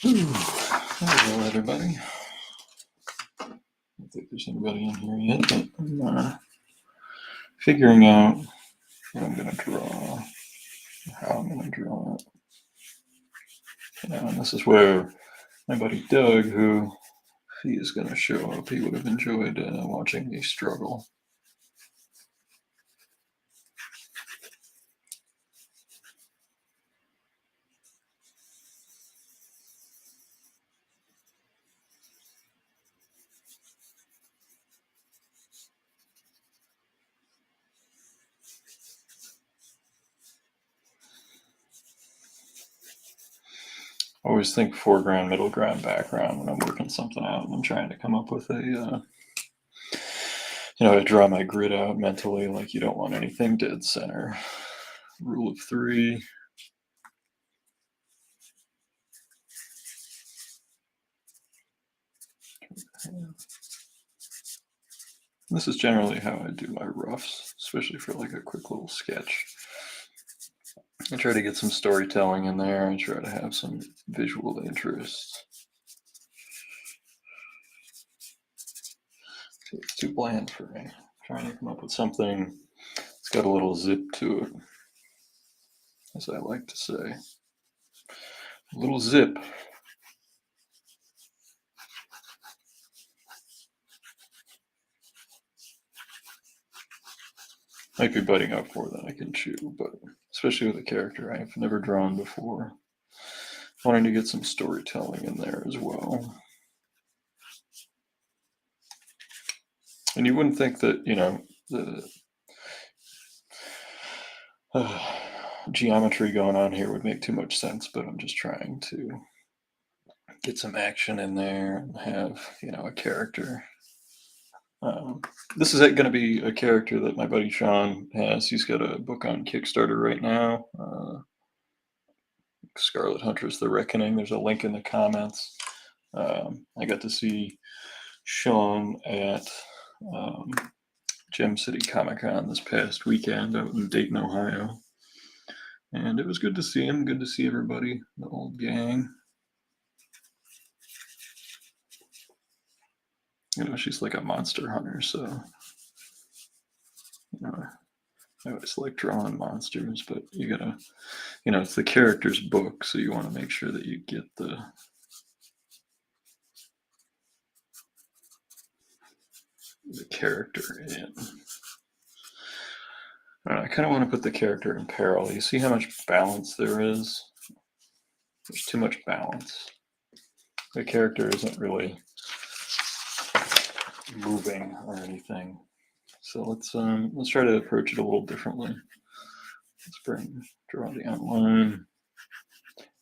Hello, everybody. I don't think there's anybody in here yet, but I'm figuring out what I'm going to draw, how I'm going to draw it. And this is where my buddy Doug, who, if he is going to show up, he would have enjoyed watching me struggle. I always think foreground, middle ground, background when I'm working something out and I'm trying to come up with a, to draw my grid out mentally. Like, you don't want anything dead center. Rule of 3. This is generally how I do my roughs, especially for like a quick little sketch. I try to get some storytelling in there. I try to have some visual interest. It's too bland for me. I'm trying to come up with something that's got a little zip to it, as I like to say. A little zip. Might be biting off more than I can chew, but especially with a character I've never drawn before. Wanting to get some storytelling in there as well. And you wouldn't think that, the geometry going on here would make too much sense, but I'm just trying to get some action in there and have, a character. This is going to be a character that my buddy Sean has. He's got a book on Kickstarter right now. Scarlet Huntress, The Reckoning. There's a link in the comments. I got to see Sean at Gem City Comic-Con this past weekend out in Dayton, Ohio. And it was good to see him. Good to see everybody, the old gang. She's like a monster hunter, so I always like drawing monsters, but you gotta, it's the character's book, so you want to make sure that you get the character in. I kind of want to put the character in parallel. You see how much balance there is? There's too much balance. The character isn't really moving or anything. So let's try to approach it a little differently. Let's draw the outline.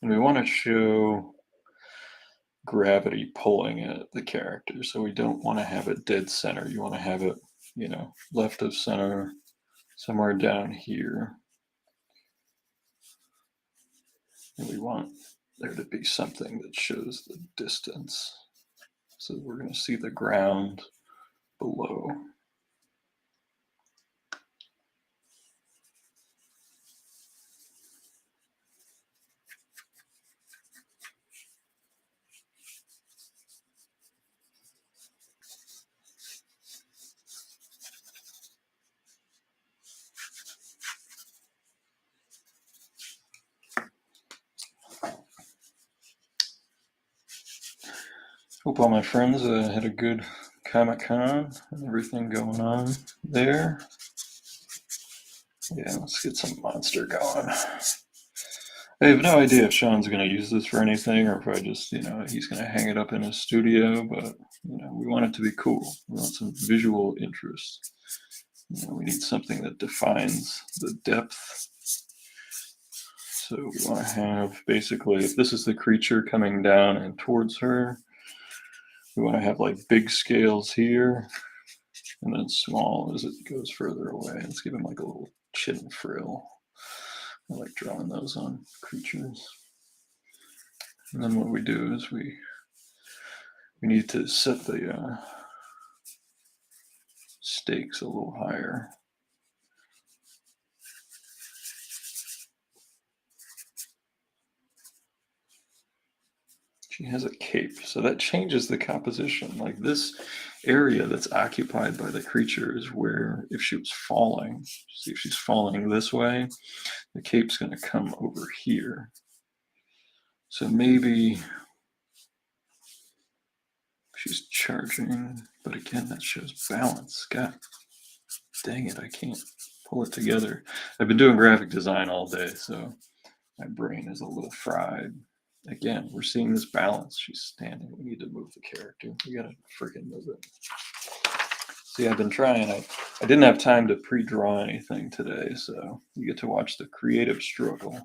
And we want to show gravity pulling at the character. So we don't want to have it dead center. You want to have it, left of center, somewhere down here. And we want there to be something that shows the distance. So we're going to see the ground below. Hope all my friends had a good Comic-Con and everything going on there. Yeah, let's get some monster going. I have no idea if Sean's going to use this for anything or if I just, he's going to hang it up in his studio, but, we want it to be cool. We want some visual interest. We need something that defines the depth. So we want to have, basically, if this is the creature coming down and towards her, we want to have like big scales here and then small as it goes further away. Let's give him like a little chin frill. I like drawing those on creatures. And then what we do is we need to set the stakes a little higher. She has a cape, so that changes the composition. Like this area that's occupied by the creature is where, if she was falling, see if she's falling this way, the cape's going to come over here. So maybe she's charging, but again, that shows balance. God dang it, I can't pull it together. I've been doing graphic design all day, so my brain is a little fried. Again, we're seeing this balance. She's standing. We need to move the character. We gotta freaking move it. See, I've been trying. I didn't have time to pre-draw anything today, so you get to watch the creative struggle.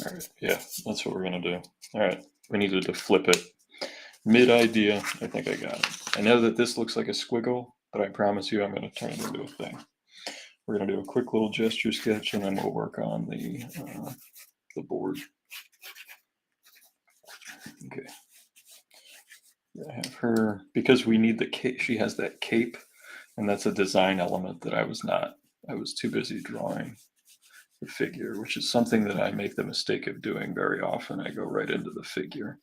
All right, yeah, that's what we're gonna do. All right, we needed to flip it. Mid-idea, I think I got it. I know that this looks like a squiggle, but I promise you I'm gonna turn it into a thing. We're gonna do a quick little gesture sketch, and then we'll work on the board. Okay. I have her, because we need the cape, she has that cape, and that's a design element that I was too busy drawing the figure, which is something that I make the mistake of doing very often. I go right into the figure.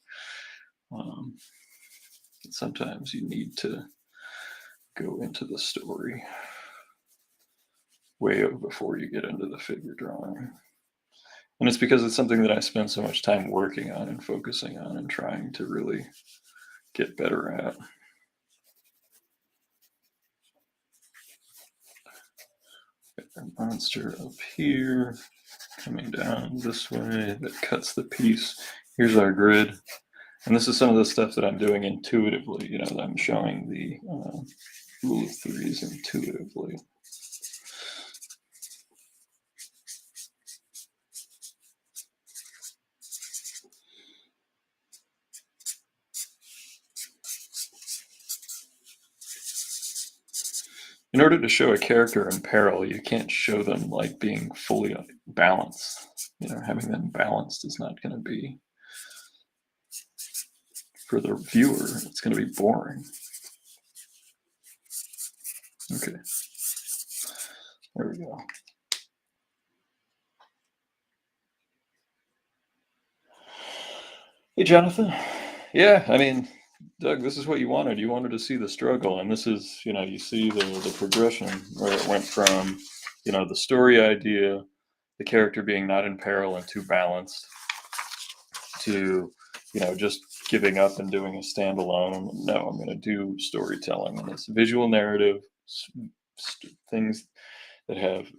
Sometimes you need to go into the story way before you get into the figure drawing. And it's because it's something that I spend so much time working on and focusing on and trying to really get better at. A monster up here, coming down this way, that cuts the piece. Here's our grid. And this is some of the stuff that I'm doing intuitively. You know, that I'm showing the rule of threes intuitively. In order to show a character in peril, you can't show them like being fully balanced. You know, having them balanced is not going to be, for the viewer, it's going to be boring. Okay, there we go. Hey, Jonathan. Yeah, I mean, Doug, this is what you wanted. You wanted to see the struggle, and this is, you know, you see the progression where it went from, you know, the story idea, the character being not in peril and too balanced, to, you know, just giving up and doing a standalone. No, I'm going to do storytelling, and it's visual narrative, things that have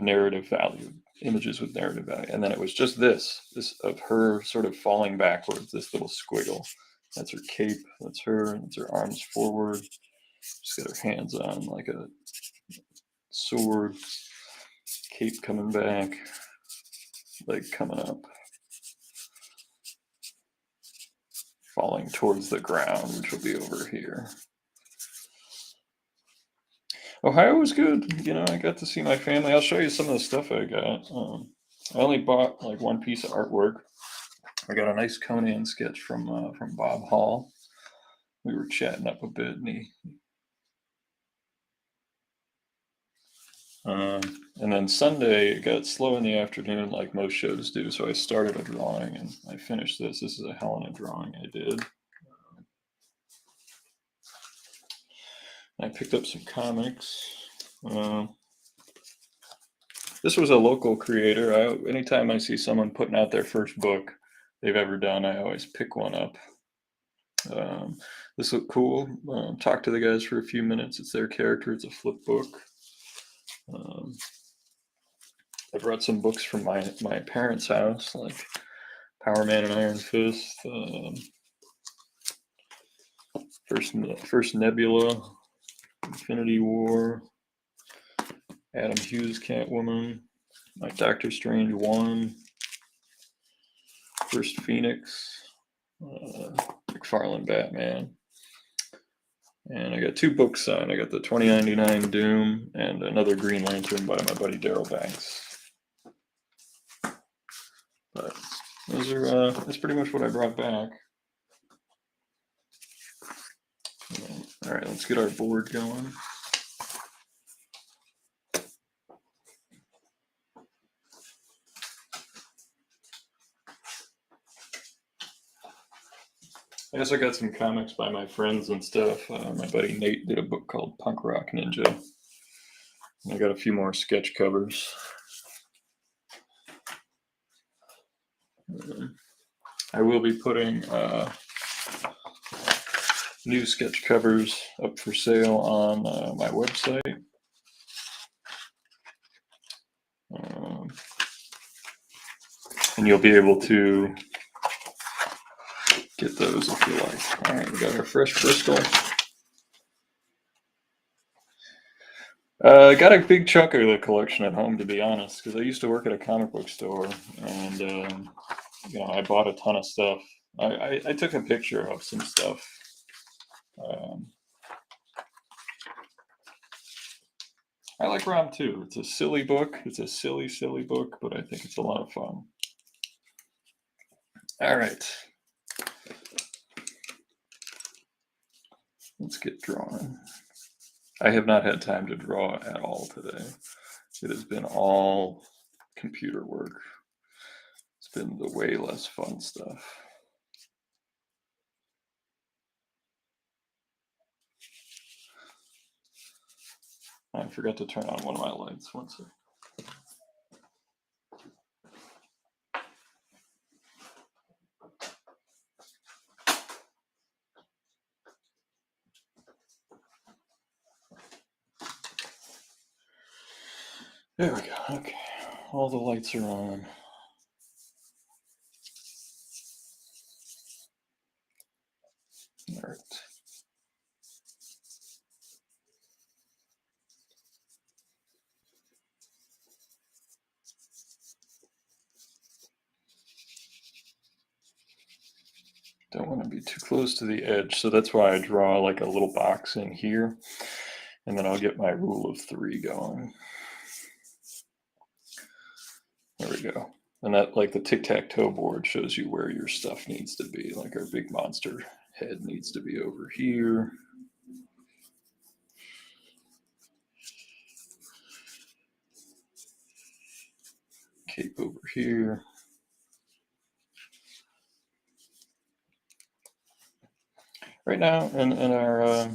narrative value, images with narrative value. And then it was just this of her sort of falling backwards, this little squiggle. That's her cape, that's her, and it's her arms forward. She's got her hands on like a sword, cape coming back, leg coming up, falling towards the ground, which will be over here. Ohio was good. You know, I got to see my family. I'll show you some of the stuff I got. I only bought like one piece of artwork. I got a nice Conan sketch from Bob Hall. We were chatting up a bit, and then Sunday it got slow in the afternoon, like most shows do. So I started a drawing, and I finished this. This is a Helena drawing I did. I picked up some comics. This was a local creator. Anytime I see someone putting out their first book they've ever done, I always pick one up. This looked cool. Talked to the guys for a few minutes. It's their character. It's a flip book. I brought some books from my parents' house, like Power Man and Iron Fist, First Nebula, Infinity War, Adam Hughes Catwoman, my Doctor Strange 1, First Phoenix, McFarlane Batman. And I got 2 books signed. I got the 2099 Doom and another Green Lantern by my buddy Daryl Banks. But those are that's pretty much what I brought back. All right, let's get our board going. I also got some comics by my friends and stuff. My buddy Nate did a book called Punk Rock Ninja. And I got a few more sketch covers. I will be putting new sketch covers up for sale on my website. And you'll be able to get those if you like. All right, we got our fresh crystal. I got a big chunk of the collection at home, to be honest, because I used to work at a comic book store, and you know, I bought a ton of stuff. I took a picture of some stuff. I like Rom 2. It's a silly book. It's a silly book, but I think it's a lot of fun. All right. Let's get drawing. I have not had time to draw at all today. It has been all computer work. It's been the way less fun stuff. I forgot to turn on one of my lights. One second. There we go. Okay. All the lights are on. All right. Don't want to be too close to the edge, so that's why I draw like a little box in here, and then I'll get my rule of 3 going. There we go. And that, like the tic-tac-toe board, shows you where your stuff needs to be. Like our big monster head needs to be over here. Cape over here. Right now, in our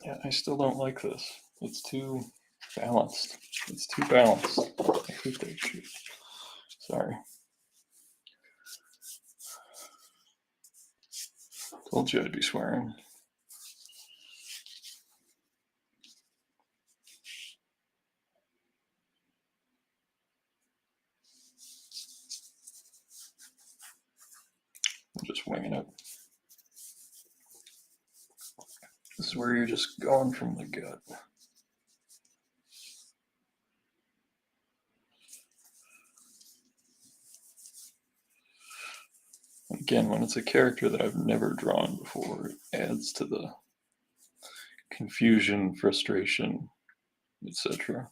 yeah, I still don't like this. It's too balanced. It's too balanced. I hate that shit. Sorry. Told you I'd be swearing. I'm just winging it. This is where you're just going from the gut. Again, when it's a character that I've never drawn before, it adds to the confusion, frustration, etc.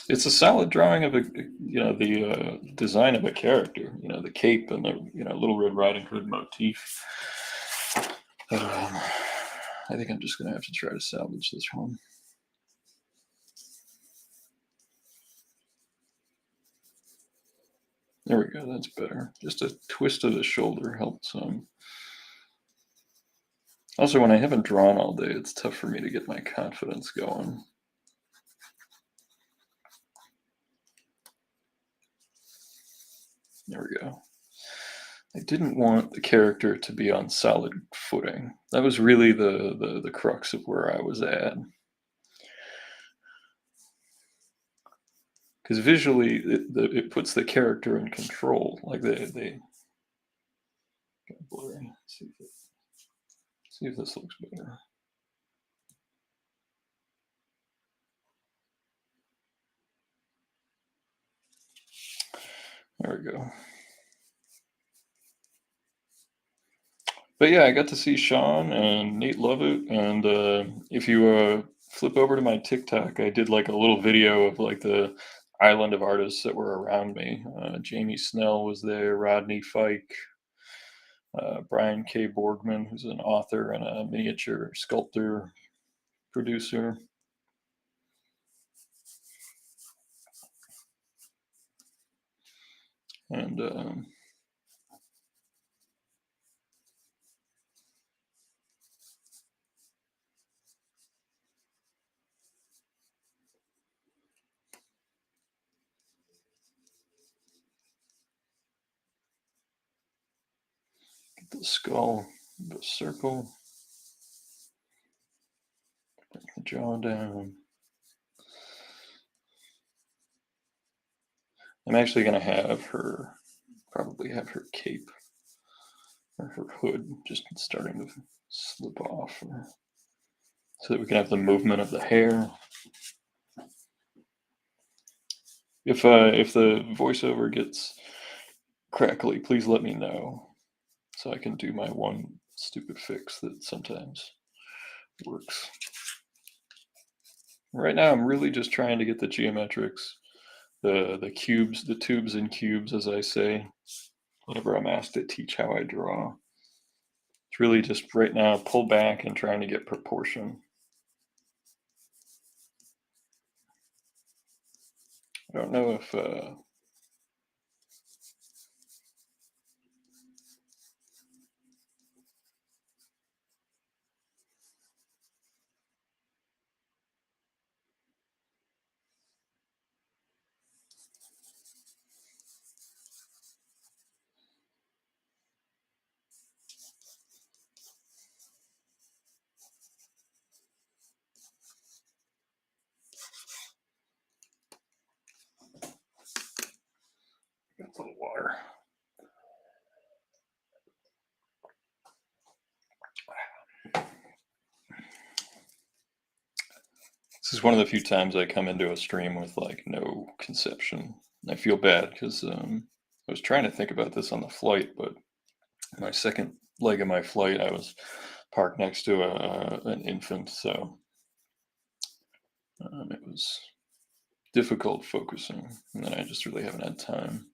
It's a solid drawing of the design of a character, the cape and the Little Red Riding Hood motif. I think I'm just going to have to try to salvage this one. There we go, that's better. Just a twist of the shoulder helps some. Also, when I haven't drawn all day, it's tough for me to get my confidence going. There we go. I didn't want the character to be on solid footing. That was really the crux of where I was at. Because visually, it puts the character in control. Like they got blurry. See if this looks better. There we go. But yeah, I got to see Sean and Nate Lovett, and if you flip over to my TikTok, I did like a little video of like the island of artists that were around me. Jamie Snell was there, Rodney Fike, Brian K. Borgman, who's an author and a miniature sculptor producer. And get the skull, the circle, bring the jaw down. I'm actually going to probably have her cape or her hood just starting to slip off, so that we can have the movement of the hair. If the voiceover gets crackly, please let me know so I can do my one stupid fix that sometimes works. Right now, I'm really just trying to get the geometrics, the cubes, the tubes and cubes, as I say, whenever I'm asked to teach how I draw. It's really just right now pull back and trying to get proportion. I don't know if got a little water. This is one of the few times I come into a stream with like no conception. I feel bad because I was trying to think about this on the flight, but my second leg of my flight, I was parked next to an infant, so it was difficult focusing, and then I just really haven't had time.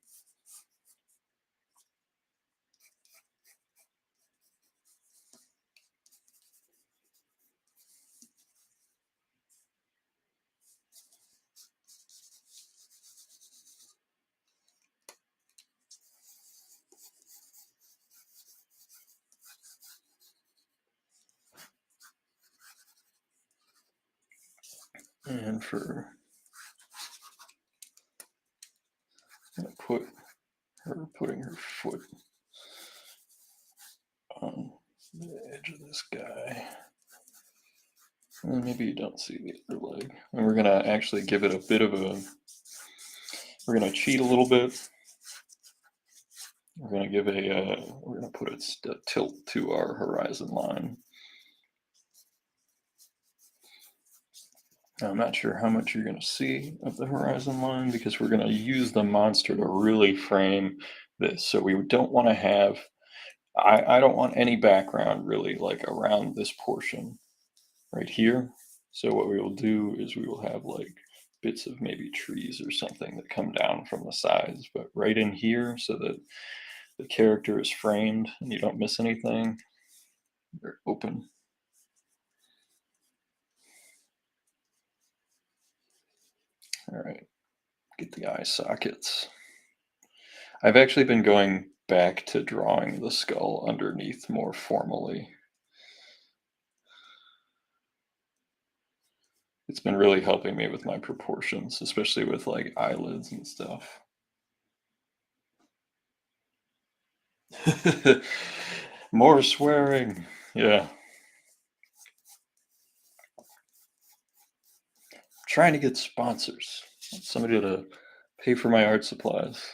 And for I'm gonna put her putting her foot on the edge of this guy. And maybe you don't see the other leg. And we're gonna actually give it a bit of a, we're gonna cheat a little bit. We're gonna give we're gonna put a tilt to our horizon line. Now, I'm not sure how much you're going to see of the horizon line because we're going to use the monster to really frame this. So we don't want to have, I don't want any background really like around this portion right here. So what we will do is we will have like bits of maybe trees or something that come down from the sides, but right in here so that the character is framed and you don't miss anything. They're open. All right, get the eye sockets. I've actually been going back to drawing the skull underneath more formally. It's been really helping me with my proportions, especially with like eyelids and stuff. More swearing. Yeah. Trying to get sponsors. Somebody to pay for my art supplies.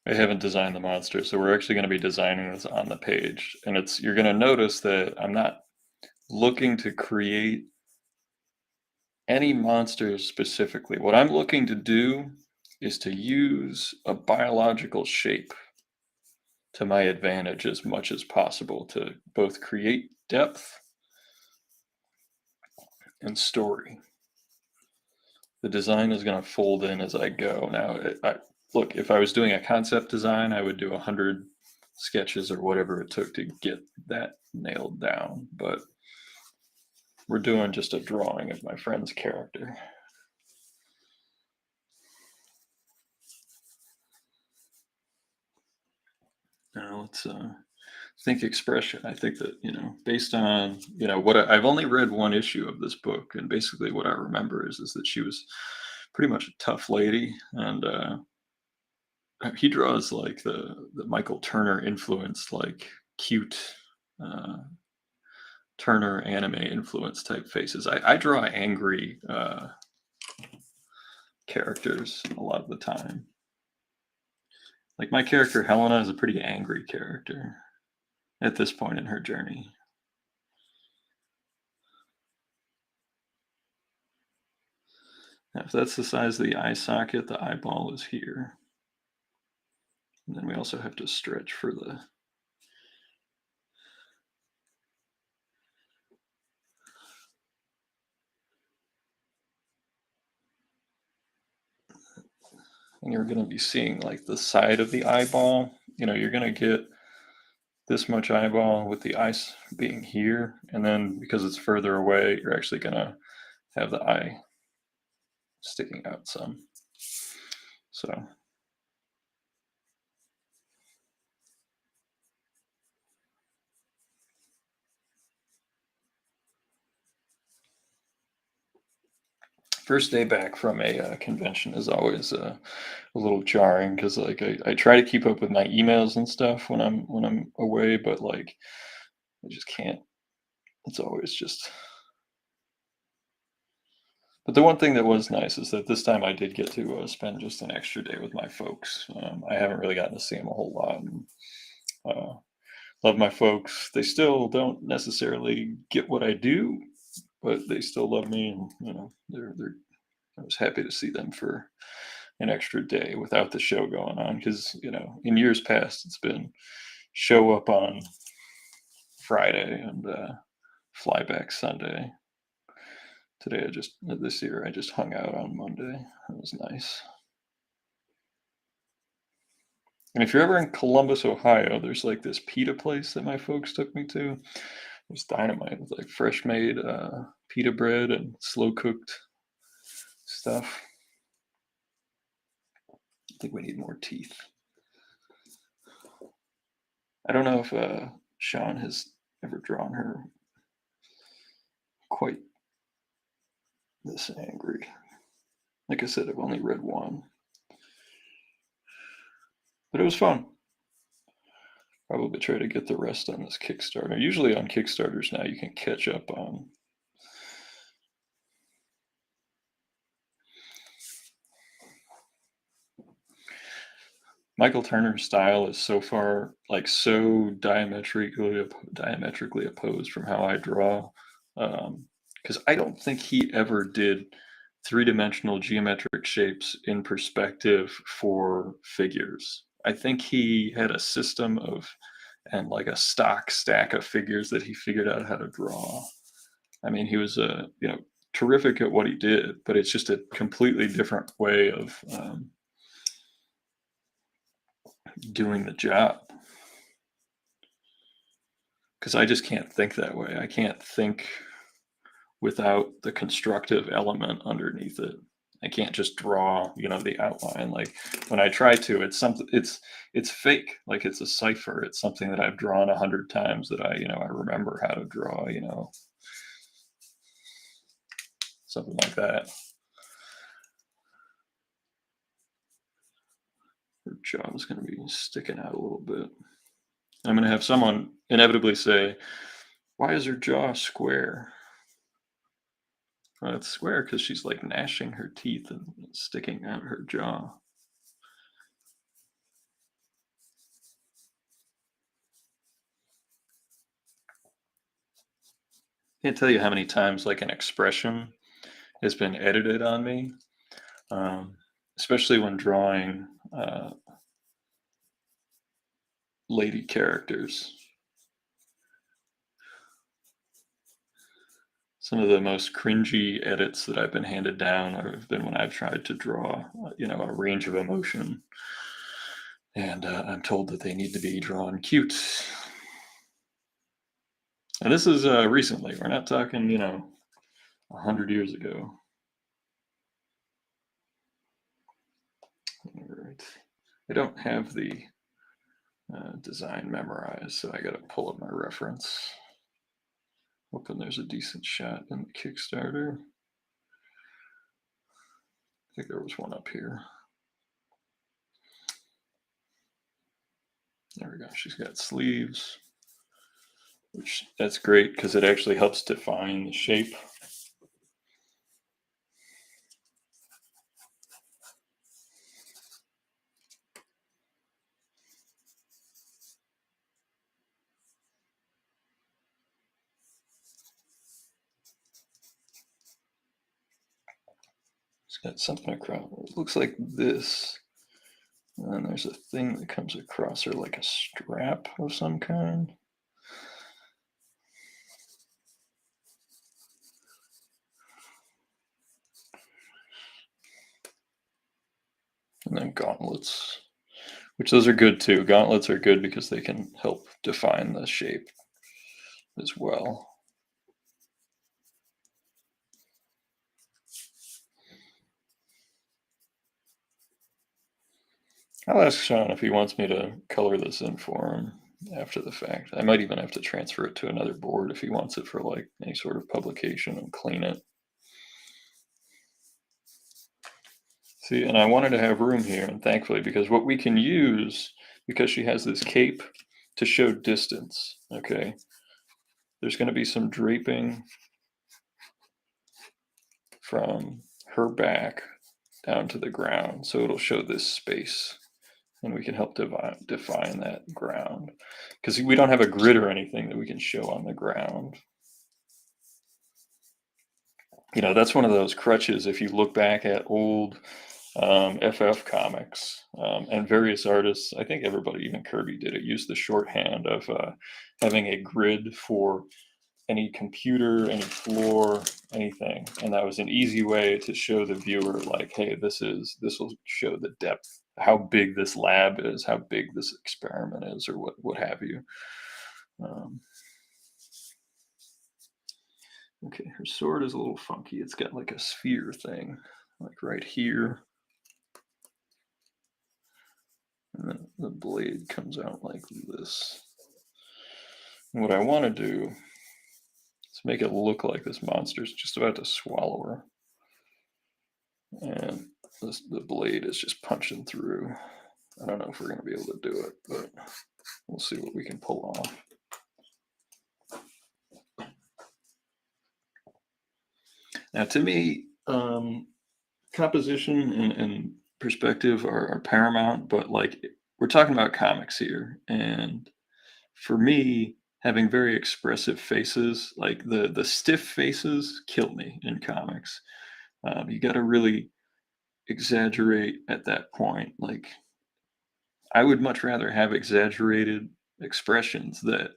I haven't designed the monster, so we're actually going to be designing this on the page. And you're going to notice that I'm not looking to create any monsters specifically. What I'm looking to do is to use a biological shape to my advantage as much as possible to both create depth and story. The design is going to fold in as I go. Now, look, if I was doing a concept design, I would do 100 sketches or whatever it took to get that nailed down. But we're doing just a drawing of my friend's character. Now let's think expression. I think that, based on, what I've only read one issue of this book, and basically what I remember is that she was pretty much a tough lady, and he draws like the Michael Turner influenced, like cute Turner anime influence type faces. I draw angry characters a lot of the time. Like my character Helena is a pretty angry character at this point in her journey. Now, if that's the size of the eye socket, the eyeball is here. And then we also have to stretch for the and you're going to be seeing like the side of the eyeball. You're going to get this much eyeball with the eye being here, and then because it's further away, you're actually going to have the eye sticking out some. So first day back from a convention is always a little jarring because like I try to keep up with my emails and stuff when I'm away, but like I just can't. It's always just. But the one thing that was nice is that this time I did get to spend just an extra day with my folks. I haven't really gotten to see them a whole lot. And, love my folks. They still don't necessarily get what I do, but they still love me, and they're. I was happy to see them for an extra day without the show going on because in years past it's been show up on Friday and fly back Sunday. This year I just hung out on Monday. It was nice. And if you're ever in Columbus, Ohio, there's like this pita place that my folks took me to. It was dynamite. It was like fresh made pita bread and slow cooked stuff. I think we need more teeth. I don't know if Sean has ever drawn her quite this angry. Like I said, I've only read one. But it was fun. Probably try to get the rest on this Kickstarter. Usually on Kickstarters now you can catch up on. Michael Turner's style is so far like so diametrically opposed from how I draw, because I don't think he ever did three-dimensional geometric shapes in perspective for figures. I think he had a system of and like a stock stack of figures that he figured out how to draw. I mean, he was a terrific at what he did, but it's just a completely different way of doing the job. Because I just can't think that way. I can't think without the constructive element underneath it. I can't just draw, the outline. Like when I try to, it's something. It's fake. Like it's a cipher. It's something that I've drawn 100 times that I remember how to draw. Something like that. Her jaw's going to be sticking out a little bit. I'm going to have someone inevitably say, "Why is her jaw square?" Well, it's square because she's like gnashing her teeth and sticking out her jaw. Can't tell you how many times like an expression has been edited on me, especially when drawing lady characters. Some of the most cringy edits that I've been handed down have been when I've tried to draw, a range of emotion, and I'm told that they need to be drawn cute. And this is recently. We're not talking, 100 years ago. All right. I don't have the design memorized, so I got to pull up my reference. Hoping there's a decent shot in the Kickstarter. I think there was one up here. There we go. She's got sleeves, which that's great because it actually helps define the shape. It's got something across. It looks like this. And then there's a thing that comes across her like a strap of some kind. And then gauntlets, which those are good too. Gauntlets are good because they can help define the shape as well. I'll ask Sean if he wants me to color this in for him after the fact. I might even have to transfer it to another board if he wants it for like any sort of publication and clean it. See, and I wanted to have room here, and thankfully, because what we can use, because she has this cape to show distance, okay, there's going to be some draping from her back down to the ground, so it'll show this space. And we can help define that ground because we don't have a grid or anything that we can show on the ground. That's one of those crutches. If you look back at old FF comics and various artists, I think everybody, even Kirby did it, used the shorthand of having a grid for any computer, any floor, anything. And that was an easy way to show the viewer like, hey, this will show the depth, how big this lab is, how big this experiment is, or what have you. Okay, her sword is a little funky. It's got like a sphere thing, like right here. And then the blade comes out like this. And what I want to do is make it look like this monster's just about to swallow her. And the blade is just punching through. I don't know if we're going to be able to do it, but we'll see what we can pull off. Now, to me, composition and perspective are paramount, but like we're talking about comics here. And for me, having very expressive faces, like the stiff faces kill me in comics. You got to really exaggerate at that point. Like, I would much rather have exaggerated expressions that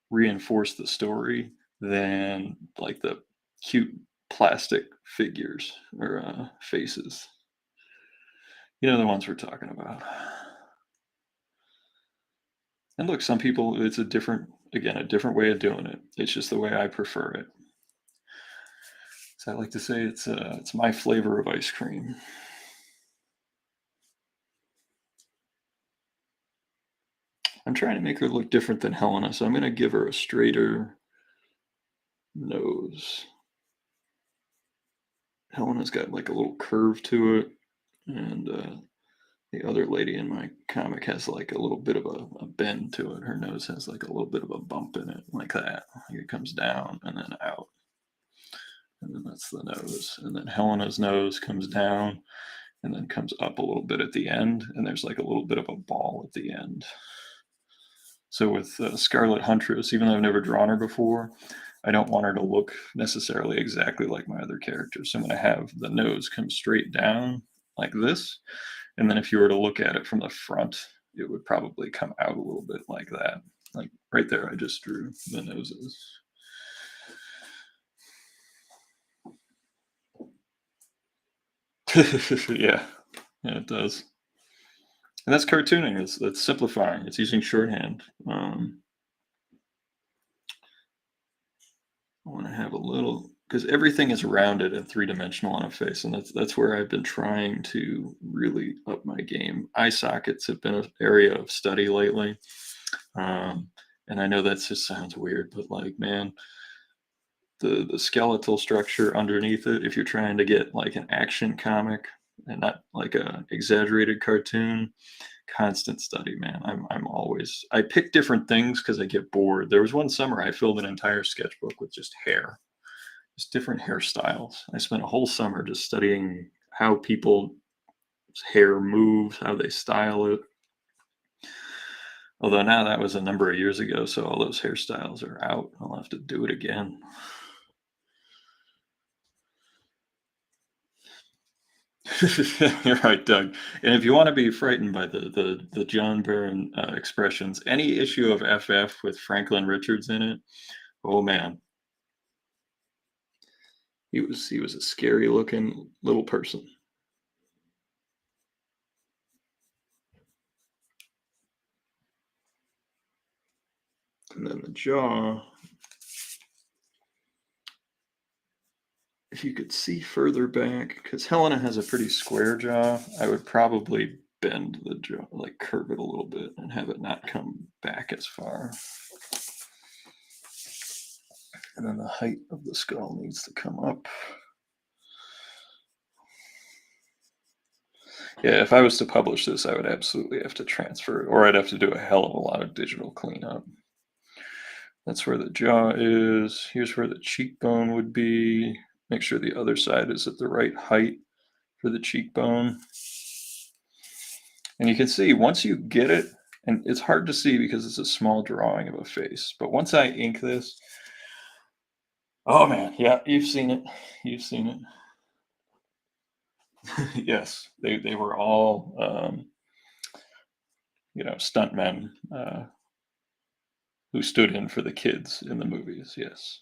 reinforce the story than like the cute plastic figures or faces. You know the ones we're talking about. And look, some people, it's a different way of doing it. It's just the way I prefer it. So I like to say it's my flavor of ice cream. I'm trying to make her look different than Helena, so I'm going to give her a straighter nose. Helena's got like a little curve to it, and the other lady in my comic has like a little bit of a bend to it. Her nose has like a little bit of a bump in it, like that. Like it comes down and then out. And then that's the nose. And then Helena's nose comes down and then comes up a little bit at the end. And there's like a little bit of a ball at the end. So with Scarlet Huntress, even though I've never drawn her before, I don't want her to look necessarily exactly like my other characters. So I'm going to have the nose come straight down like this. And then if you were to look at it from the front, it would probably come out a little bit like that. Like right there, I just drew the noses. Yeah, it does. And that's cartooning. That's simplifying. It's using shorthand. I want to have a little, because everything is rounded and three-dimensional on a face, and that's where I've been trying to really up my game. Eye sockets have been an area of study lately, and I know that just sounds weird, but like, man, the skeletal structure underneath it, if you're trying to get like an action comic and not like a exaggerated cartoon, constant study, man. I'm always, I pick different things because I get bored. There was one summer I filled an entire sketchbook with just hair, just different hairstyles. I spent a whole summer just studying how people's hair moves, how they style it. Although now that was a number of years ago, so all those hairstyles are out. I'll have to do it again. You're right, Doug. And if you want to be frightened by the John Byrne expressions, any issue of FF with Franklin Richards in it, oh man, he was a scary looking little person. And then the jaw, if you could see further back, because Helena has a pretty square jaw, I would probably bend the jaw, like curve it a little bit and have it not come back as far. And then the height of the skull needs to come up. Yeah, if I was to publish this, I would absolutely have to transfer it, or I'd have to do a hell of a lot of digital cleanup. That's where the jaw is. Here's where the cheekbone would be. Make sure the other side is at the right height for the cheekbone. And you can see once you get it, and it's hard to see because it's a small drawing of a face, but once I ink this, oh man, yeah, you've seen it. You've seen it. Yes, they were all, stuntmen who stood in for the kids in the movies. Yes.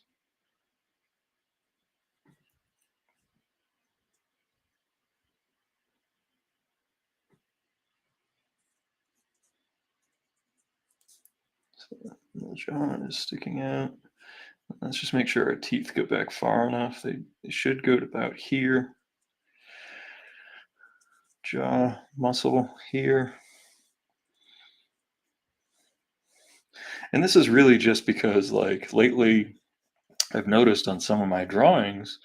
So the jaw is sticking out. Let's just make sure our teeth go back far enough. They should go to about here. Jaw muscle here. And this is really just because, like, lately I've noticed on some of my drawings,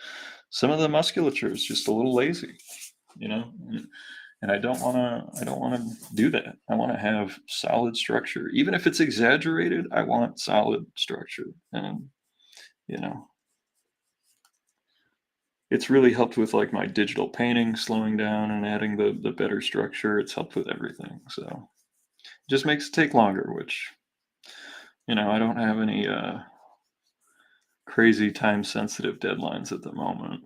some of the musculature is just a little lazy, you know? And I don't want to do that. I want to have solid structure. Even if it's exaggerated, I want solid structure. And, you know, it's really helped with like my digital painting slowing down and adding the better structure. It's helped with everything. So it just makes it take longer, which, I don't have any crazy time sensitive deadlines at the moment.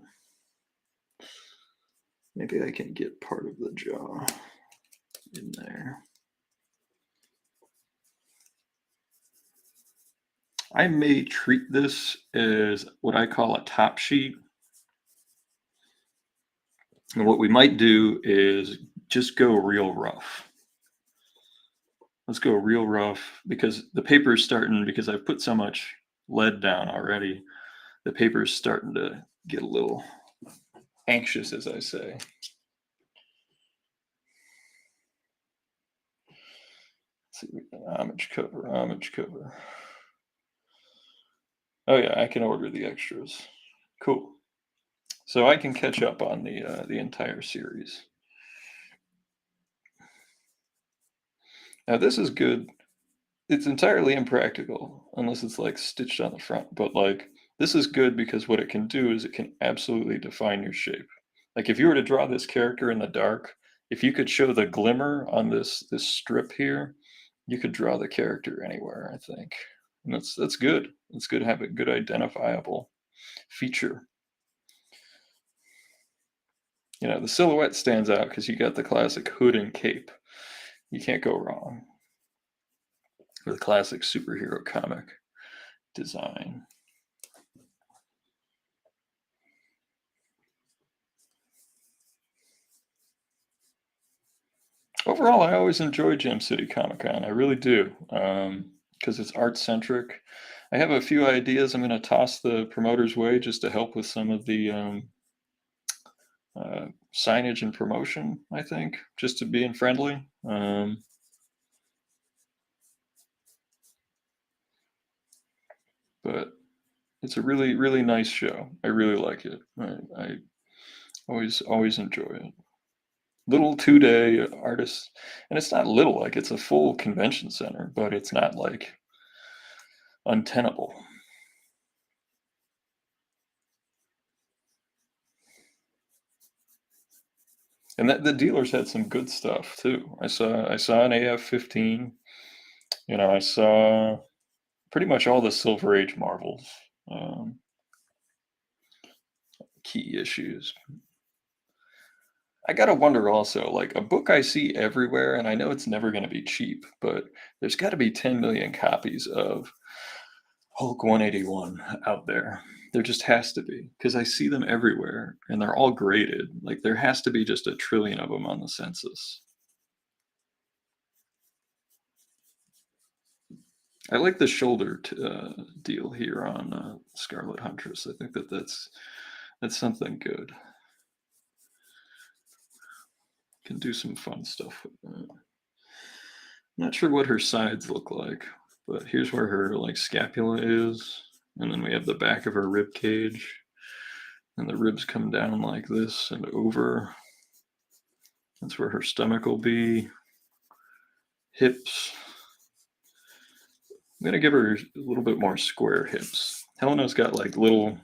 Maybe I can get part of the jaw in there. I may treat this as what I call a top sheet. And what we might do is just go real rough. Let's go real rough because the paper is starting, because I've put so much lead down already, the paper is starting to get a little anxious, as I say. Let's see, homage cover. Oh yeah, I can order the extras. Cool. So I can catch up on the entire series. Now this is good. It's entirely impractical unless it's like stitched on the front, but like this is good because what it can do is it can absolutely define your shape. Like if you were to draw this character in the dark, if you could show the glimmer on this strip here, you could draw the character anywhere, I think. And that's good. It's good to have a good identifiable feature. You know, the silhouette stands out because you got the classic hood and cape. You can't go wrong with classic superhero comic design. Overall, I always enjoy Gem City Comic Con. I really do, because it's art centric. I have a few ideas I'm going to toss the promoters' way just to help with some of the signage and promotion, I think, just to being friendly. But it's a really, really nice show. I really like it. I always enjoy it. Little 2-day artists, and it's not little, like it's a full convention center, but it's not like untenable. And that the dealers had some good stuff too. I saw an AF-15. You know, I saw pretty much all the Silver Age Marvels, key issues. I gotta wonder also, like a book I see everywhere, and I know it's never going to be cheap, but there's got to be 10 million copies of Hulk 181 out there. There just has to be, because I see them everywhere, and they're all graded. Like there has to be just a trillion of them on the census. I like the shoulder deal here on Scarlet Huntress. I think that's something good. Can do some fun stuff with that. Not sure what her sides look like, but here's where her like scapula is, and then we have the back of her rib cage, and the ribs come down like this and over. That's where her stomach will be. Hips. I'm gonna give her a little bit more square hips. Helena's got like little.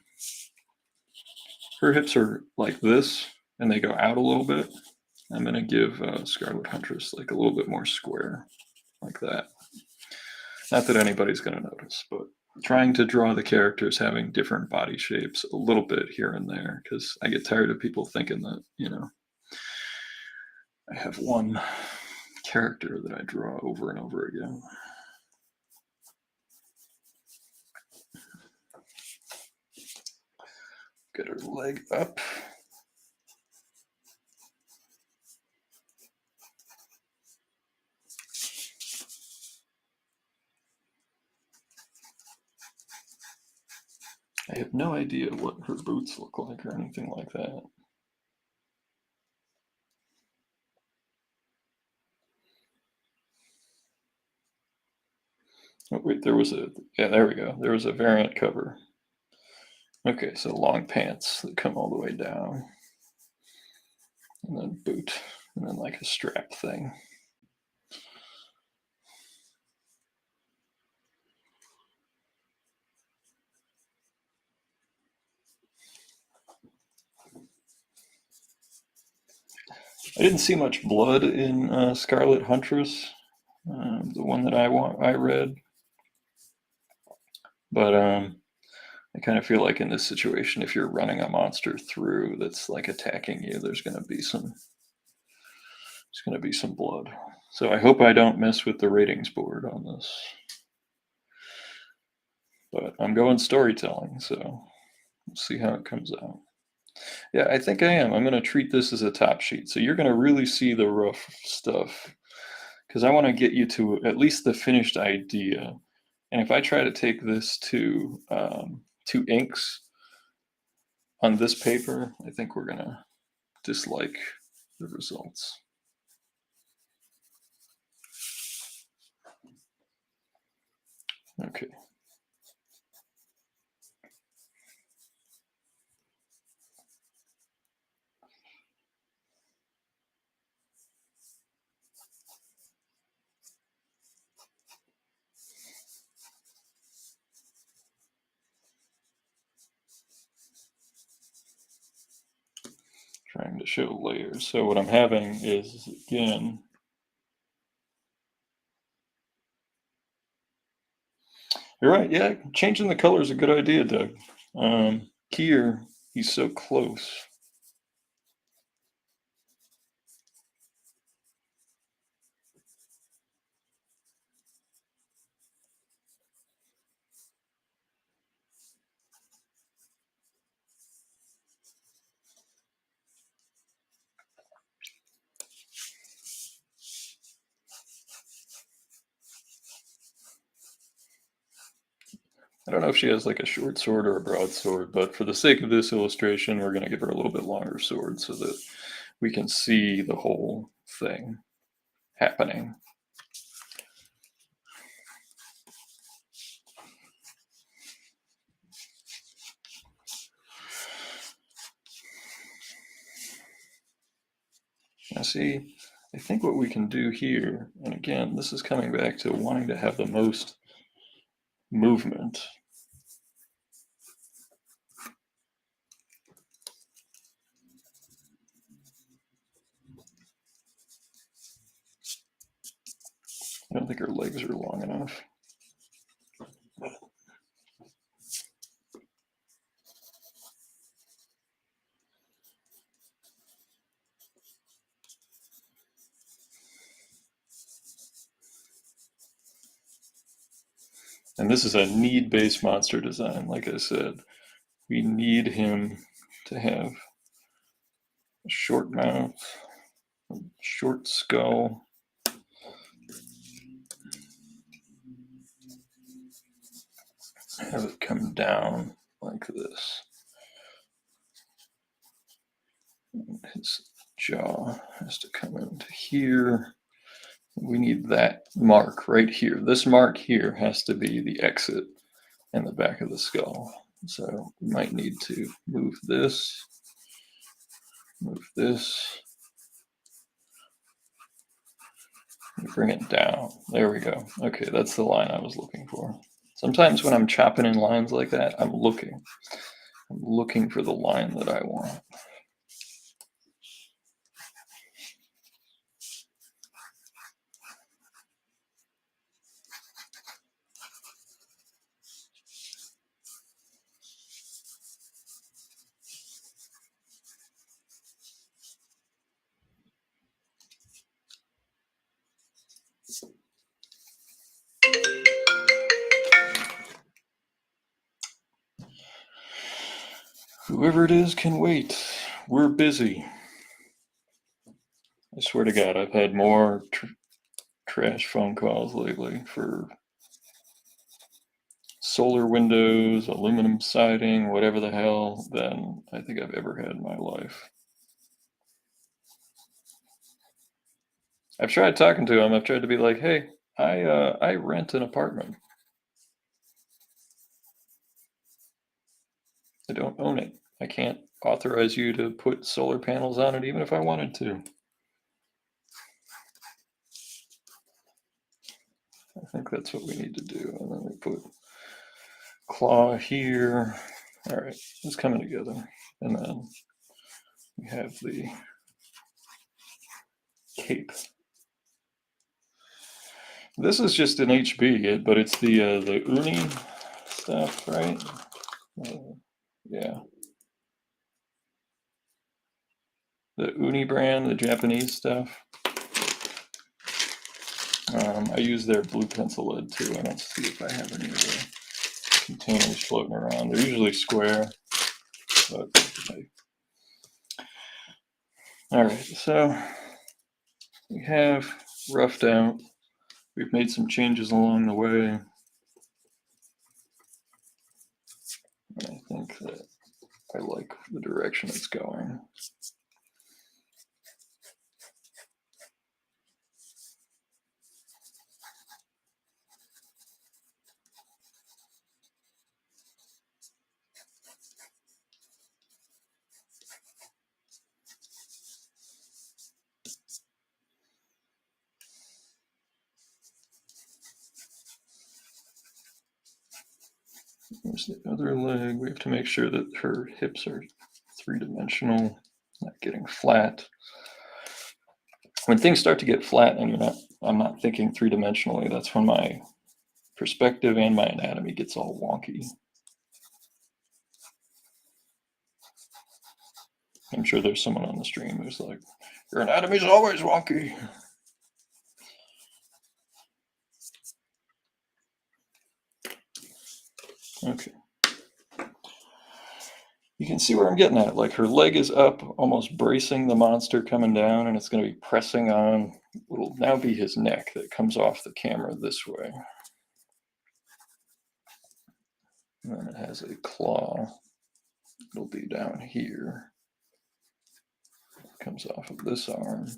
Her hips are like this, and they go out a little bit. I'm gonna give Scarlet Huntress like a little bit more square, like that. Not that anybody's gonna notice, but trying to draw the characters having different body shapes a little bit here and there, because I get tired of people thinking that, you know, I have one character that I draw over and over again. Get her leg up. I have no idea what her boots look like or anything like that. Oh, wait, there was a, yeah, there we go. There was a variant cover. Okay, so long pants that come all the way down. And then boot, and then like a strap thing. I didn't see much blood in Scarlet Huntress, the one that I read, but I I kind of feel like in this situation, if you're running a monster through that's like attacking you, there's going to be some blood. So I hope I don't mess with the ratings board on this. But I'm going storytelling, so we'll see how it comes out. Yeah, I think I am. I'm going to treat this as a top sheet. So you're going to really see the rough stuff because I want to get you to at least the finished idea. And if I try to take this to inks on this paper, I think we're going to dislike the results. Okay. Trying to show layers. So what I'm having is, again, you're right. Yeah, changing the color is a good idea, Doug. Here, he's so close. I don't know if she has like a short sword or a broadsword, but for the sake of this illustration, we're going to give her a little bit longer sword so that we can see the whole thing happening. Now see, I think what we can do here, and again, this is coming back to wanting to have the most movement. I don't think her legs are long enough. And this is a need-based monster design, like I said. We need him to have a short mouth, a short skull. Have it come down like this. His jaw has to come into here. We need that mark right here. This mark here has to be the exit and the back of the skull. So we might need to move this, bring it down. There we go. Okay, that's the line I was looking for. Sometimes when I'm chopping in lines like that, I'm looking for the line that I want. Whoever it is can wait. We're busy. I swear to God, I've had more trash phone calls lately for solar windows, aluminum siding, whatever the hell, than I think I've ever had in my life. I've tried talking to him. I've tried to be like, hey, I rent an apartment. I don't own it. I can't authorize you to put solar panels on it even if I wanted to. I think that's what we need to do. And then we put claw here. All right, it's coming together. And then we have the cape. This is just an HB, but it's the uni stuff, right? Yeah. The Uni brand, the Japanese stuff. I use their blue pencil lead too. I don't see if I have any of the containers floating around. They're usually square, but all right, so we have roughed out. We've made some changes along the way. I think that I like the direction it's going. There's the other leg. We have to make sure that her hips are three-dimensional, not getting flat. When things start to get flat and I'm not thinking three-dimensionally, that's when my perspective and my anatomy gets all wonky. I'm sure there's someone on the stream who's like, your anatomy's always wonky. Okay. You can see where I'm getting at. Like her leg is up, almost bracing the monster coming down, and it's going to be pressing on what will now be his neck that comes off the camera this way. And then it has a claw. It'll be down here. It comes off of this arm.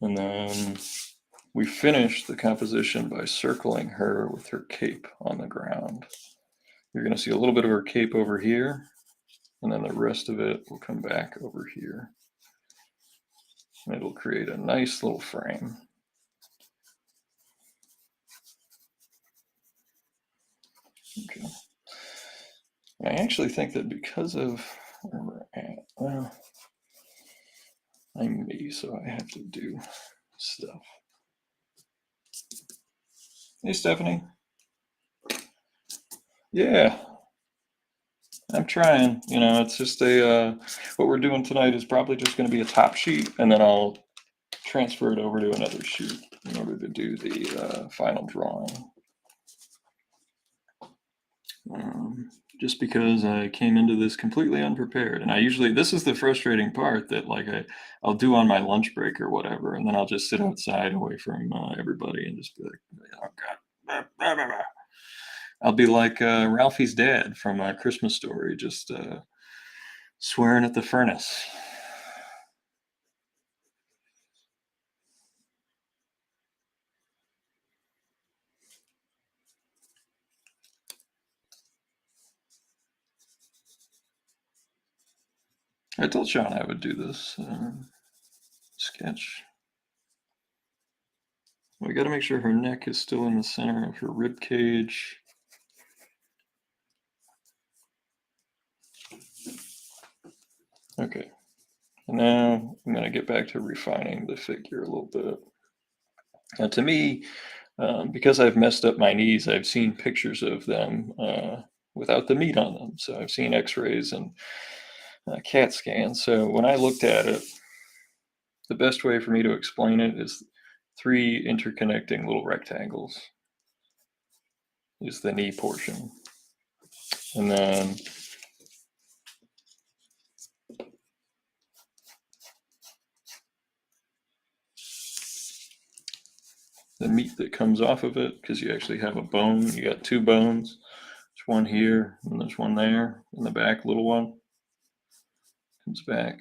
And then we finish the composition by circling her with her cape on the ground. You're going to see a little bit of her cape over here, and then the rest of it will come back over here. And it'll create a nice little frame. Okay. I actually think that because of where we're at, well, I'm me, so I have to do stuff. Hey, Stephanie. Yeah, I'm trying. It's just what we're doing tonight is probably just going to be a top sheet, and then I'll transfer it over to another sheet in order to do the final drawing. Just because I came into this completely unprepared, and this is the frustrating part that I'll do on my lunch break or whatever, and then I'll just sit outside away from everybody and just be like, oh God, blah, blah, blah. I'll be like Ralphie's dad from Christmas Story, just swearing at the furnace. I told Sean I would do this sketch. We got to make sure her neck is still in the center of her rib cage. Okay, and now I'm going to get back to refining the figure a little bit. Now, to me, because I've messed up my knees, I've seen pictures of them without the meat on them. So I've seen x-rays and CAT scans. So when I looked at it, the best way for me to explain it is 3 interconnecting little rectangles is the knee portion. And then the meat that comes off of it, because you actually have a bone. You got 2 bones. There's one here, and there's one there in the back, little one. Comes back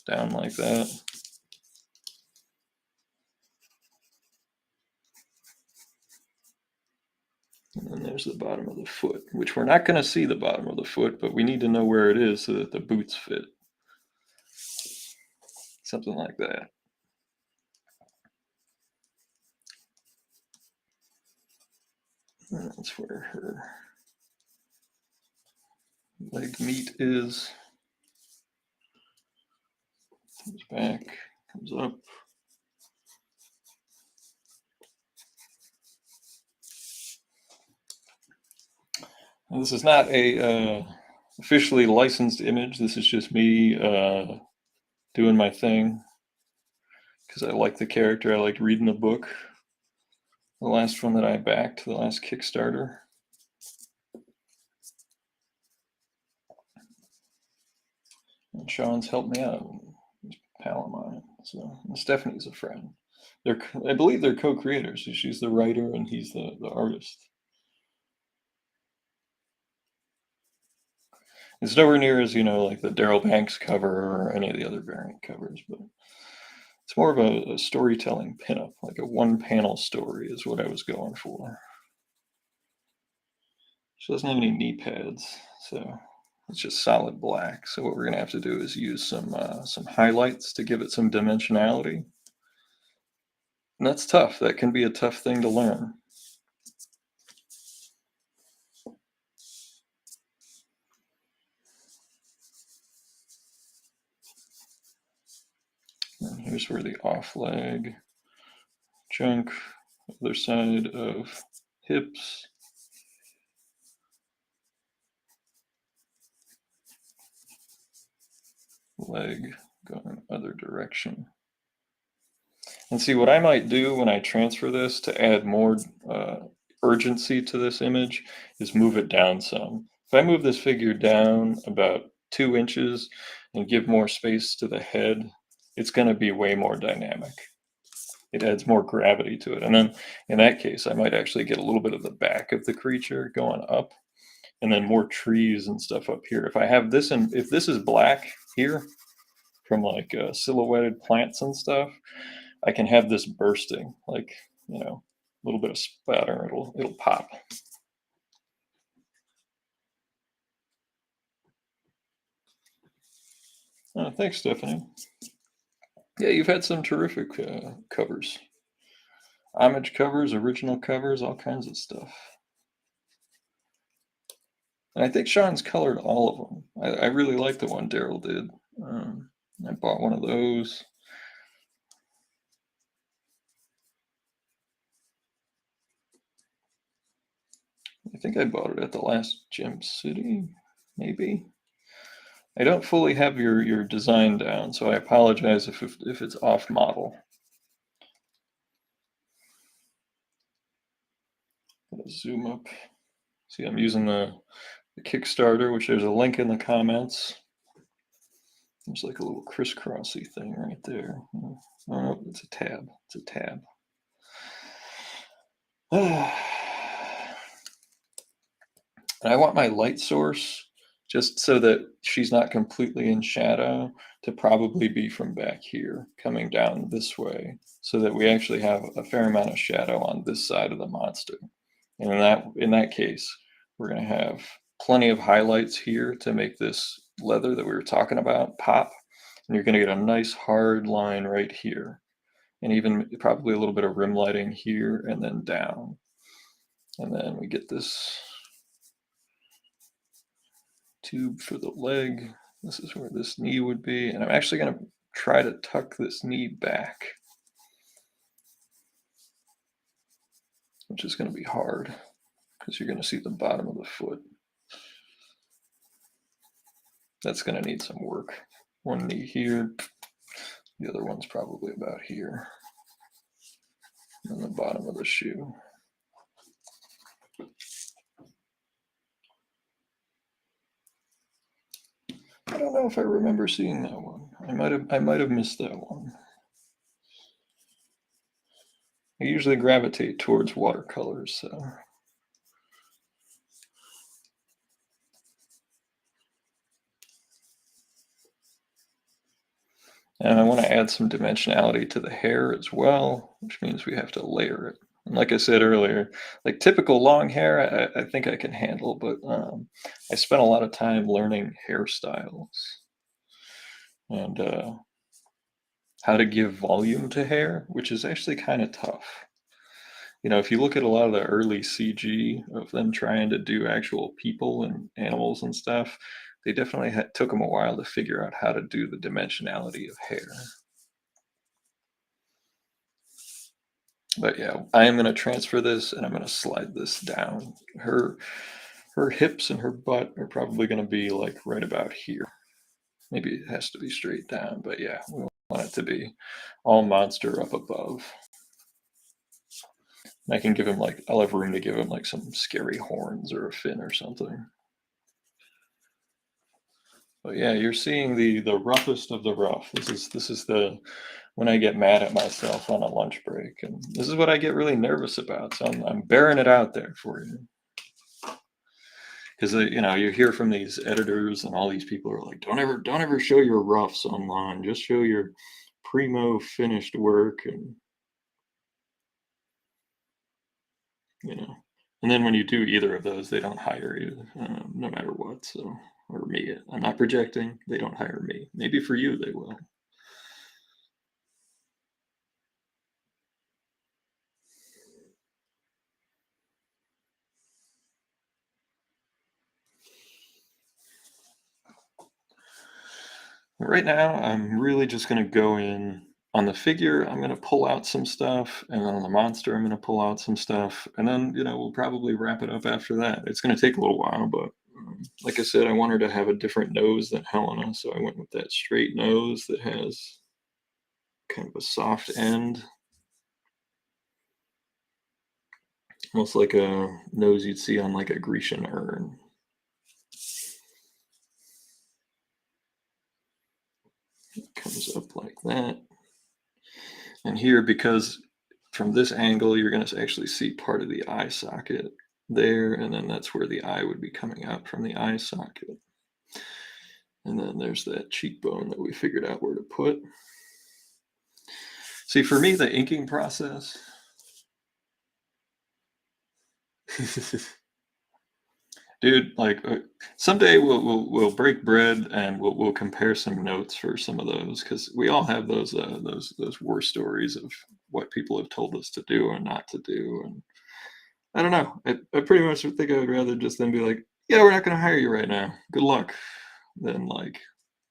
down like that. And then there's the bottom of the foot, which we're not going to see the bottom of the foot, but we need to know where it is so that the boots fit. Something like that. That's where her leg meat is. Comes back, comes up. And this is not a officially licensed image. This is just me doing my thing because I like the character. I like reading the book. The last one that I backed, the last Kickstarter. And Sean's helped me out. He's a pal of mine. So and Stephanie's a friend. I believe they're co-creators. She's the writer and he's the artist. It's nowhere near as, like the Daryl Banks cover or any of the other variant covers, but it's more of a storytelling pinup, like a one-panel story is what I was going for. She doesn't have any knee pads, so it's just solid black. So what we're going to have to do is use some highlights to give it some dimensionality. And that's tough. That can be a tough thing to learn. And here's where the off leg, junk, other side of hips. Leg going other direction. And see, what I might do when I transfer this to add more urgency to this image is move it down some. If I move this figure down about 2 inches and give more space to the head, it's going to be way more dynamic. It adds more gravity to it. And then in that case, I might actually get a little bit of the back of the creature going up and then more trees and stuff up here. If I have this, and if this is black here from like silhouetted plants and stuff, I can have this bursting, like, a little bit of spatter, it'll pop. Thanks, Stephanie. Yeah, you've had some terrific covers. Homage covers, original covers, all kinds of stuff. And I think Sean's colored all of them. I really like the one Daryl did. I bought one of those. I think I bought it at the last Gem City, maybe. I don't fully have your design down, so I apologize if it's off model. Gonna zoom up. See, I'm using the Kickstarter, which there's a link in the comments. There's like a little crisscrossy thing right there. Oh, it's a tab. It's a tab. And I want my light source, just so that she's not completely in shadow, to probably be from back here, coming down this way, so that we actually have a fair amount of shadow on this side of the monster. And in that case, we're going to have plenty of highlights here to make this leather that we were talking about pop. And you're going to get a nice hard line right here. And even probably a little bit of rim lighting here and then down. And then we get this tube for the leg. This is where this knee would be. And I'm actually going to try to tuck this knee back, which is going to be hard because you're going to see the bottom of the foot. That's going to need some work. One knee here. The other one's probably about here. And the bottom of the shoe. I don't know if I remember seeing that one. I might have missed that one. I usually gravitate towards watercolors, so. And I want to add some dimensionality to the hair as well, which means we have to layer it. And like I said earlier, like typical long hair, I think I can handle, but I spent a lot of time learning hairstyles and how to give volume to hair, which is actually kind of tough. If you look at a lot of the early CG of them trying to do actual people and animals and stuff, they definitely took them a while to figure out how to do the dimensionality of hair. But yeah, I am going to transfer this and I'm going to slide this down. Her her hips and her butt are probably going to be like right about here. Maybe it has to be straight down, but yeah, we want it to be all monster up above. And I can give him like, I'll have room to give him like some scary horns or a fin or something. But yeah, you're seeing the roughest of the rough. This is the when I get mad at myself on a lunch break, and this is what I get really nervous about. So I'm bearing it out there for you, because you know, you hear from these editors and all these people are like, don't ever show your roughs online. Just show your primo finished work, and you know. And then when you do either of those, they don't hire you, no matter what. So, or me, I'm not projecting. They don't hire me. Maybe for you, they will. Right now, I'm really just going to go in on the figure. I'm going to pull out some stuff, and then on the monster, I'm going to pull out some stuff, and then we'll probably wrap it up after that. It's going to take a little while, but like I said, I want her to have a different nose than Helena, so I went with that straight nose that has kind of a soft end, almost like a nose you'd see on like a Grecian urn. It comes up like that. And here, because from this angle, you're going to actually see part of the eye socket there, and then that's where the eye would be coming out from the eye socket. And then there's that cheekbone that we figured out where to put. See, for me, the inking process. Dude, like someday we'll break bread and we'll compare some notes for some of those, because we all have those war stories of what people have told us to do and not to do, and I don't know. I pretty much think I would rather just then be like, yeah, we're not going to hire you right now. Good luck, than like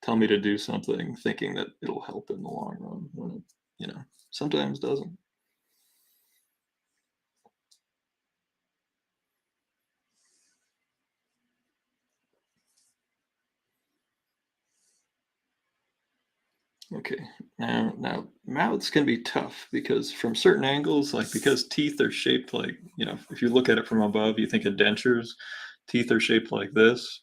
tell me to do something thinking that it'll help in the long run when it, sometimes doesn't. Okay, now mouths can be tough because from certain angles, like because teeth are shaped like, if you look at it from above, you think of dentures. Teeth are shaped like this,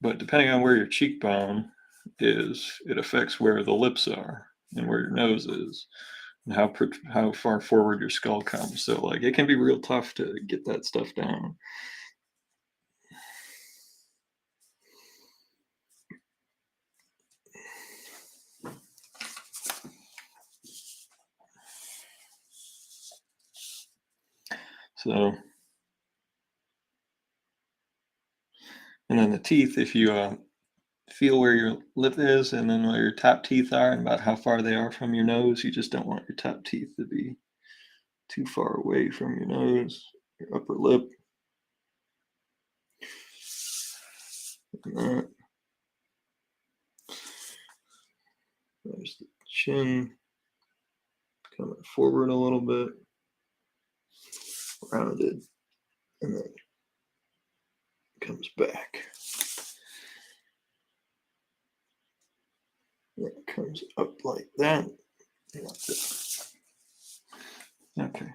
but depending on where your cheekbone is, it affects where the lips are and where your nose is and how far forward your skull comes. So like it can be real tough to get that stuff down. So, and then the teeth, if you feel where your lip is and then where your top teeth are and about how far they are from your nose, you just don't want your top teeth to be too far away from your nose, your upper lip. Like that. There's the chin coming forward a little bit, rounded, and then comes back. And it comes up like that. Okay.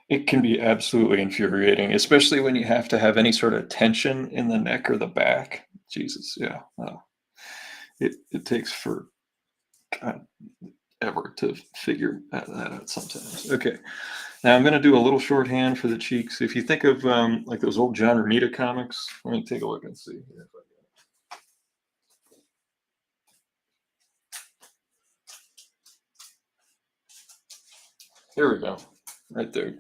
It can be absolutely infuriating, especially when you have to have any sort of tension in the neck or the back. Jesus, yeah. It takes for ever to figure that out sometimes. Okay, now I'm going to do a little shorthand for the cheeks. If you think of like those old John Romita comics, let me take a look and see here. Here we go, right there.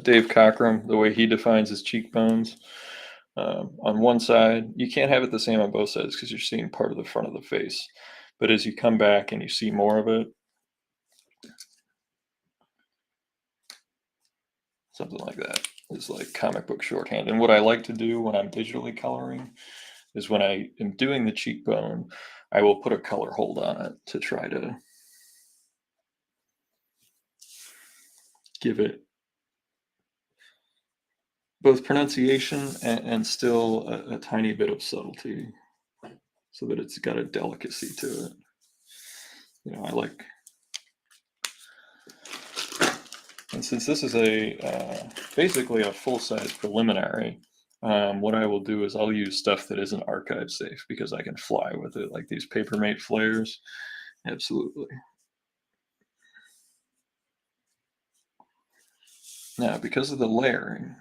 Dave Cockrum, the way he defines his cheekbones. On one side, you can't have it the same on both sides because you're seeing part of the front of the face. But as you come back and you see more of it, something like that is like comic book shorthand. And what I like to do when I'm digitally coloring is when I am doing the cheekbone, I will put a color hold on it to try to give it both pronunciation and still a tiny bit of subtlety, so that it's got a delicacy to it. You know, I like, and since this is a basically a full-size preliminary, what I will do is I'll use stuff that isn't archive safe because I can fly with it, like these Papermate flares. Absolutely. Now, because of the layering,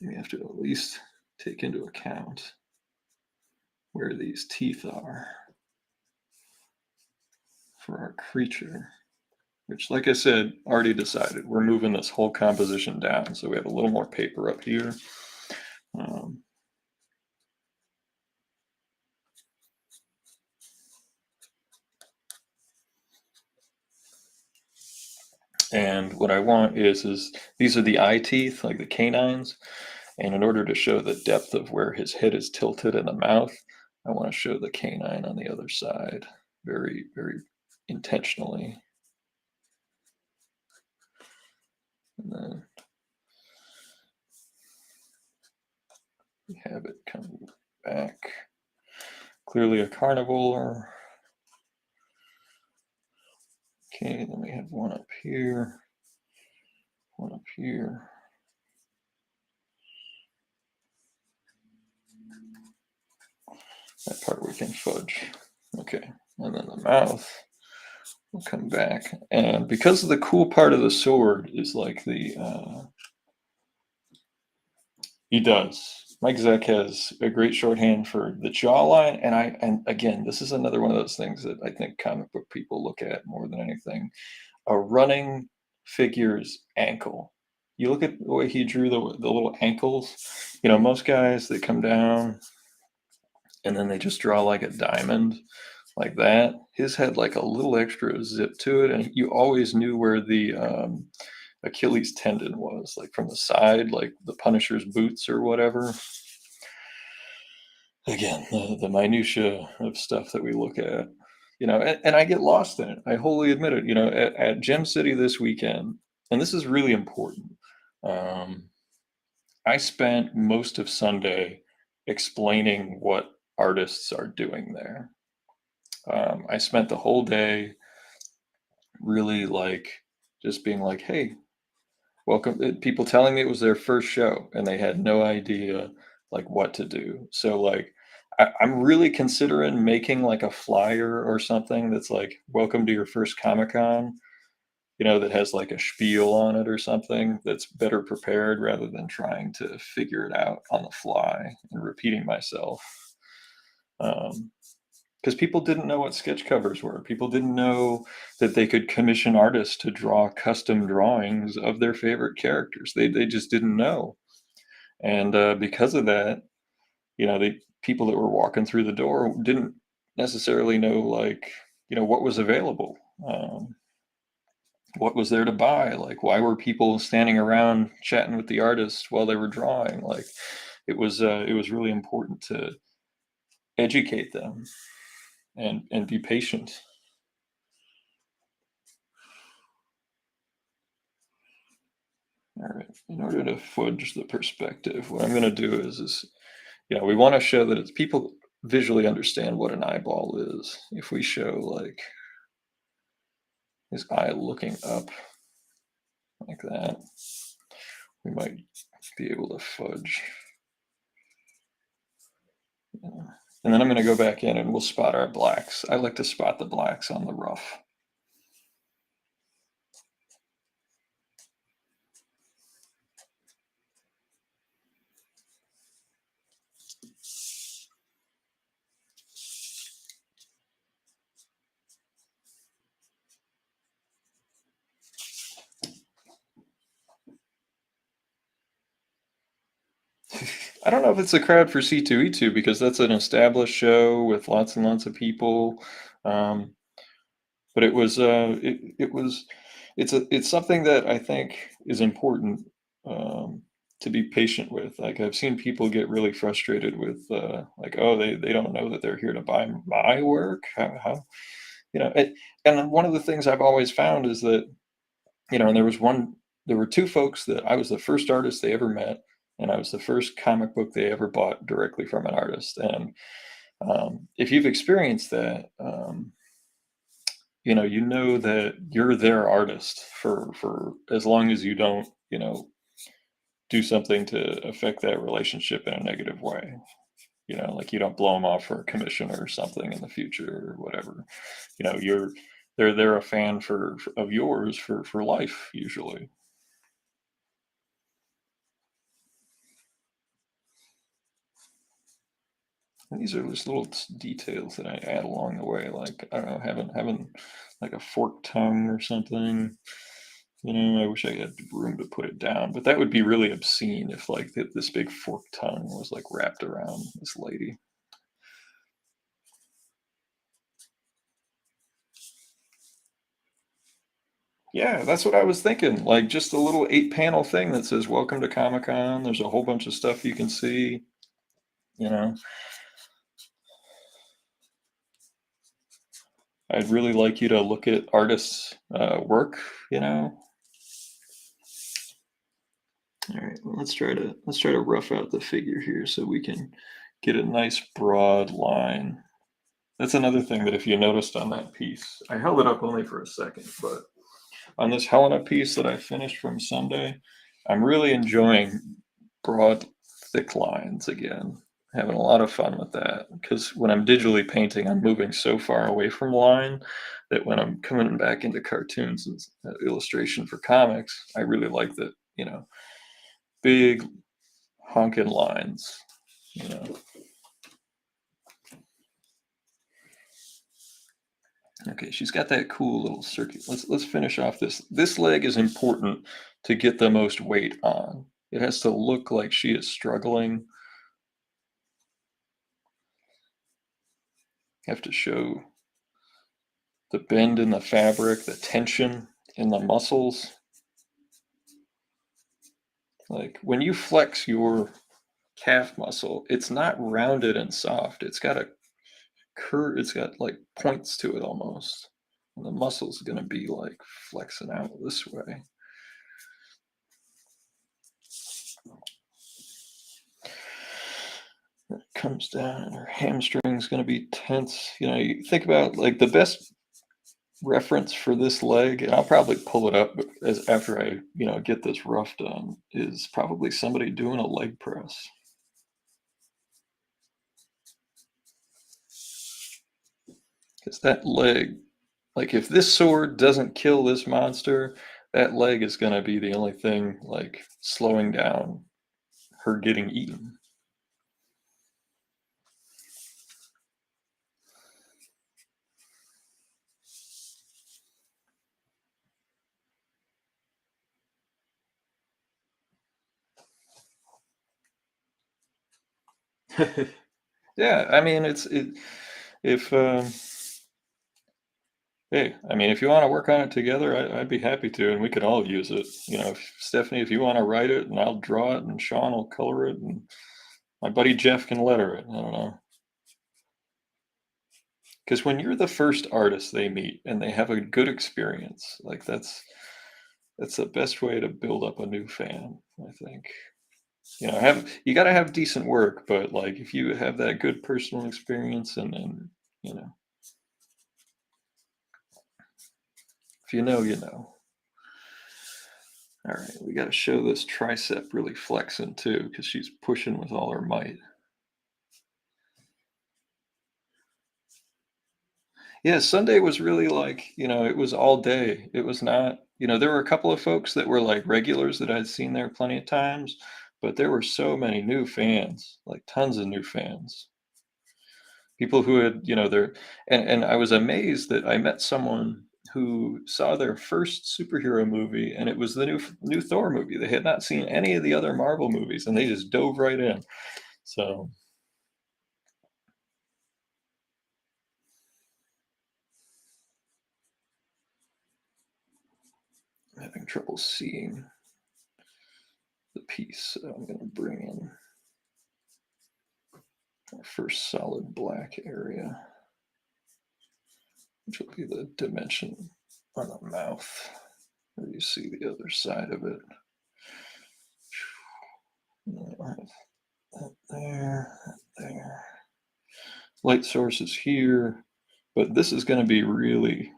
we have to at least take into account where these teeth are for our creature, which, like I said, already decided. We're moving this whole composition down, so we have a little more paper up here. And what I want is these are the eye teeth, like the canines. And in order to show the depth of where his head is tilted in the mouth, I want to show the canine on the other side very, very intentionally. And then we have it coming back. Clearly a carnivore. Okay, then we have one up here, one up here. That part we can fudge. Okay, and then the mouth will come back. And because of the cool part of the sword is like he does. Mike Zeck has a great shorthand for the jawline, and again, this is another one of those things that I think comic book people look at more than anything. A running figure's ankle. You look at the way he drew the little ankles. You know, most guys, they come down and then they just draw like a diamond like that. His had like a little extra zip to it, and you always knew where the Achilles tendon was, like from the side, like the Punisher's boots or whatever. Again, the minutia of stuff that we look at, you know, and I get lost in it. I wholly admit it. You know, at Gem City this weekend, and this is really important. I spent most of Sunday explaining what artists are doing there. I spent the whole day really like just being like, hey, welcome. People telling me it was their first show and they had no idea like what to do. So like I'm really considering making like a flyer or something that's like, welcome to your first Comic-Con, you know, that has like a spiel on it or something that's better prepared rather than trying to figure it out on the fly and repeating myself. Because people didn't know what sketch covers were. People didn't know that they could commission artists to draw custom drawings of their favorite characters. They just didn't know. And because of that, you know, the people that were walking through the door didn't necessarily know, like, you know, what was available, what was there to buy. Like, why were people standing around chatting with the artists while they were drawing? Like, it was really important to educate them and be patient. All right, in order to fudge the perspective, what I'm going to do is, you know, we want to show that it's people visually understand what an eyeball is. If we show like his eye looking up like that, we might be able to fudge. Yeah. And then I'm going to go back in and we'll spot our blacks. I like to spot the blacks on the rough. I don't know if it's a crowd for C2E2 because that's an established show with lots and lots of people. But it was it's something that I think is important to be patient with. Like I've seen people get really frustrated with like, oh, they don't know that they're here to buy my work. How you know? And one of the things I've always found is that, you know, and there were two folks that I was the first artist they ever met, and I was the first comic book they ever bought directly from an artist. And if you've experienced that, you know that you're their artist for as long as you don't, do something to affect that relationship in a negative way. Like you don't blow them off for a commission or something in the future or whatever. You're they're a fan of yours for life usually. And these are just little details that I add along the way, like I don't know, having like a forked tongue or something. I wish I had room to put it down, but that would be really obscene if like this big forked tongue was like wrapped around this lady. Yeah, that's what I was thinking. Like just a little 8-panel thing that says "Welcome to Comic Con." There's a whole bunch of stuff you can see. You know, I'd really like you to look at artists' work. You know. All right, well, let's try to rough out the figure here so we can get a nice broad line. That's another thing that if you noticed on that piece, I held it up only for a second, but on this Helena piece that I finished from Sunday, I'm really enjoying broad, thick lines again. Having a lot of fun with that because when I'm digitally painting, I'm moving so far away from the line that when I'm coming back into cartoons and illustration for comics, I really like that, big honking lines, you know. Okay, she's got that cool little circuit. Let's finish off this. This leg is important to get the most weight on. It has to look like she is struggling. You have to show the bend in the fabric, the tension in the muscles. Like when you flex your calf muscle, it's not rounded and soft. It's got a curve, it's got like points to it almost. And the muscle's gonna be like flexing out this way. It comes down and her hamstring's going to be tense. You think about like the best reference for this leg, and I'll probably pull it up as after I, get this rough done, is probably somebody doing a leg press. Because that leg, like if this sword doesn't kill this monster, that leg is going to be the only thing like slowing down her getting eaten. Yeah, I mean if hey, I mean, if you want to work on it together, I'd be happy to, and we could all use it. Stephanie, if you want to write it, and I'll draw it, and Sean will color it, and my buddy Jeff can letter it. I don't know. Because when you're the first artist they meet and they have a good experience, like that's the best way to build up a new fan, I think. You got to have decent work, but like if you have that good personal experience, and then if you know, you know. All right, we got to show this tricep really flexing too, because she's pushing with all her might. Yeah, Sunday was really like, it was all day. It was not, there were a couple of folks that were like regulars that I'd seen there plenty of times, but there were so many new fans, like tons of new fans. People who had, their, and I was amazed that I met someone who saw their first superhero movie, and it was the new Thor movie. They had not seen any of the other Marvel movies, and they just dove right in. So I'm having trouble seeing the piece, so I'm going to bring in our first solid black area, which will be the dimension on the mouth, where you see the other side of it. That there, that there. Light source is here, but this is going to be really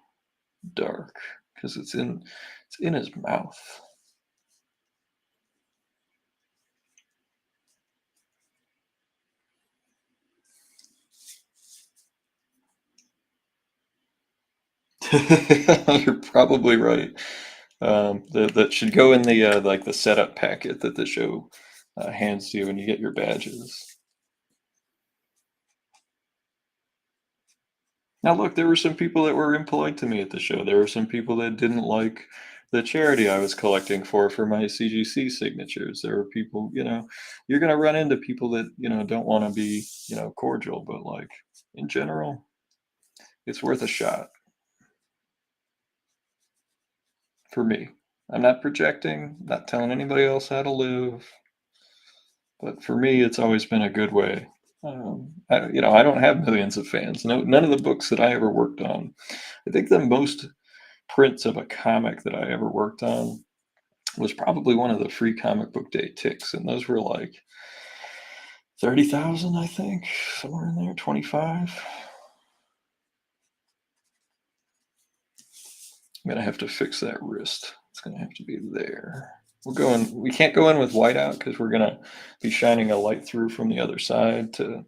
dark because it's in his mouth. You're probably right. That should go in the like the setup packet that the show hands to you when you get your badges. Now, look, there were some people that were impolite to me at the show. There were some people that didn't like the charity I was collecting for my CGC signatures. There were people, you're going to run into people that, don't want to be, cordial, but like in general, it's worth a shot for me. I'm not projecting, not telling anybody else how to live, but for me, it's always been a good way. I don't have millions of fans. No, none of the books that I ever worked on. I think the most prints of a comic that I ever worked on was probably one of the free comic book day ticks, and those were like 30,000, I think, somewhere in there, 25. I'm gonna have to fix that wrist. It's gonna have to be there. We can't go in with whiteout because we're gonna be shining a light through from the other side to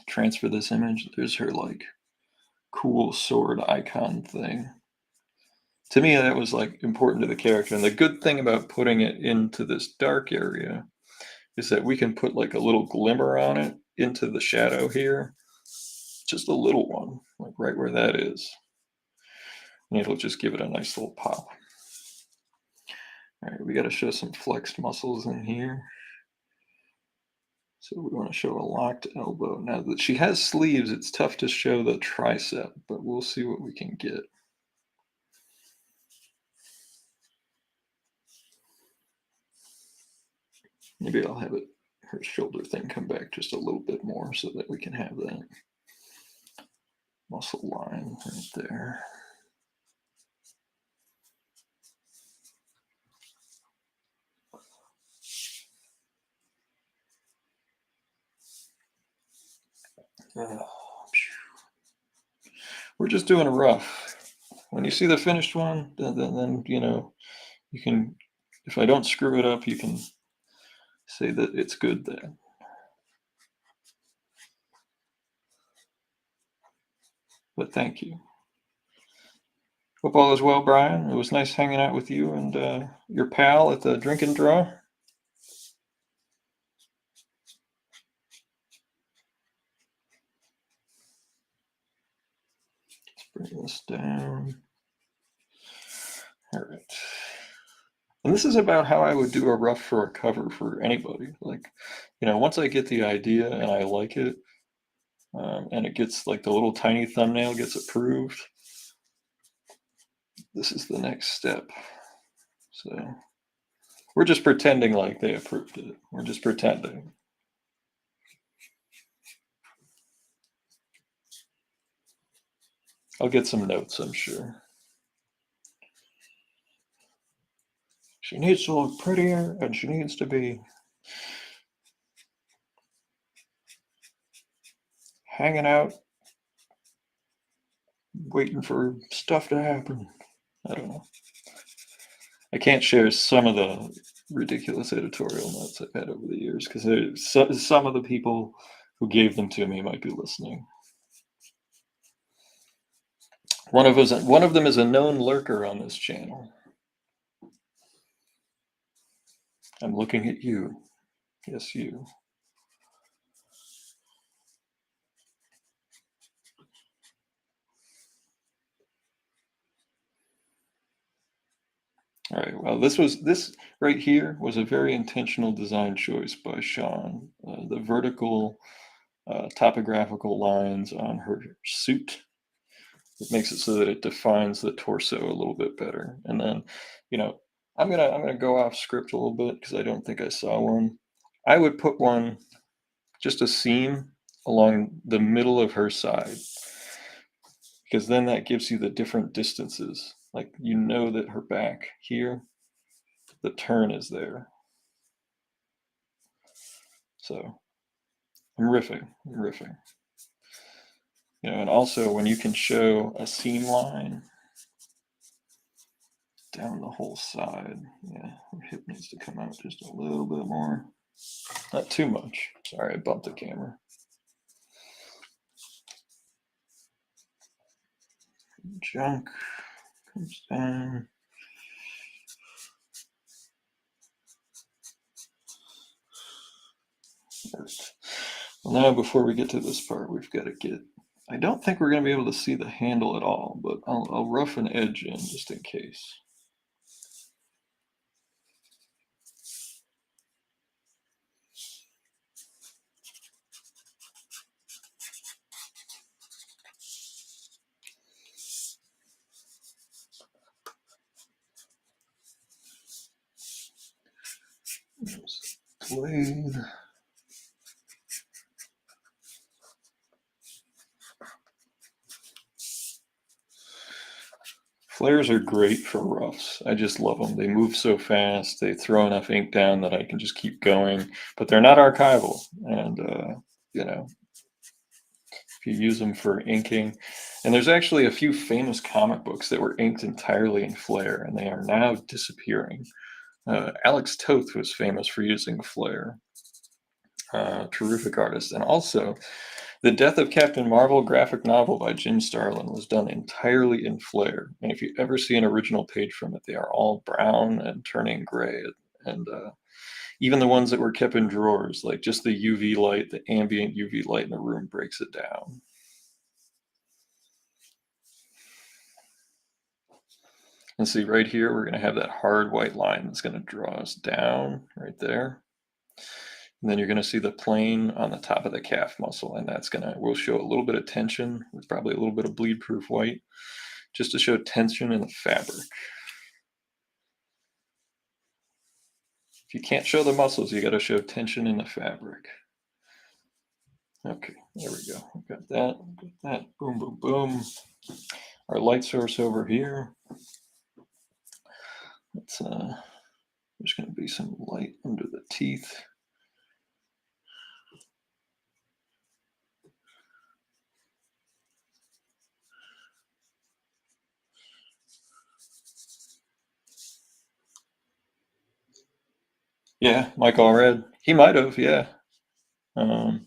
transfer this image. There's her like cool sword icon thing. To me, that was like important to the character. And the good thing about putting it into this dark area is that we can put like a little glimmer on it into the shadow here. Just a little one, like right where that is. And it'll just give it a nice little pop. All right, we got to show some flexed muscles in here. So we want to show a locked elbow. Now that she has sleeves, it's tough to show the tricep, but we'll see what we can get. Maybe I'll have her shoulder thing come back just a little bit more so that we can have that muscle line right there. We're just doing a rough. When you see the finished one, then you can, if I don't screw it up, you can say that it's good then. But thank you. Hope all is well, Brian. It was nice hanging out with you and your pal at the drink and draw. Let's bring this down. All right. And this is about how I would do a rough for a cover for anybody. Like, once I get the idea and I like it, and it gets like the little tiny thumbnail gets approved, this is the next step. So we're just pretending like they approved it. We're just pretending. I'll get some notes, I'm sure. She needs to look prettier, and she needs to be hanging out, waiting for stuff to happen. I don't know. I can't share some of the ridiculous editorial notes I've had over the years because some of the people who gave them to me might be listening. One of them is a known lurker on this channel. I'm looking at you. Yes, you. All right, well, this right here was a very intentional design choice by Sean. The vertical topographical lines on her suit, it makes it so that it defines the torso a little bit better. And then, I'm gonna go off script a little bit because I don't think I saw one. I would put one, just a seam along the middle of her side, because then that gives you the different distances. Like, that her back here, the turn is there. So I'm riffing. And also when you can show a seam line down the whole side, yeah, her hip needs to come out just a little bit more. Not too much. Sorry, I bumped the camera. Junk comes down. Well, now before we get to this part, we've got to get, I don't think we're going to be able to see the handle at all, but I'll rough an edge in just in case. Blade. Flares are great for roughs. I just love them. They move so fast. They throw enough ink down that I can just keep going. But they're not archival. And, if you use them for inking. And there's actually a few famous comic books that were inked entirely in flare, and they are now disappearing. Alex Toth was famous for using flare. Terrific artist. And also, The Death of Captain Marvel graphic novel by Jim Starlin was done entirely in flare. And if you ever see an original page from it, they are all brown and turning gray. And even the ones that were kept in drawers, like just the UV light, the ambient UV light in the room breaks it down. And see right here, we're going to have that hard white line that's going to draw us down right there. And then you're going to see the plane on the top of the calf muscle, and we'll show a little bit of tension with probably a little bit of bleed proof white, just to show tension in the fabric. If you can't show the muscles, you got to show tension in the fabric. Okay, there we go. Got that. Boom, boom, boom. Our light source over here. There's going to be some light under the teeth. Yeah, Mike Allred. He might have, yeah. You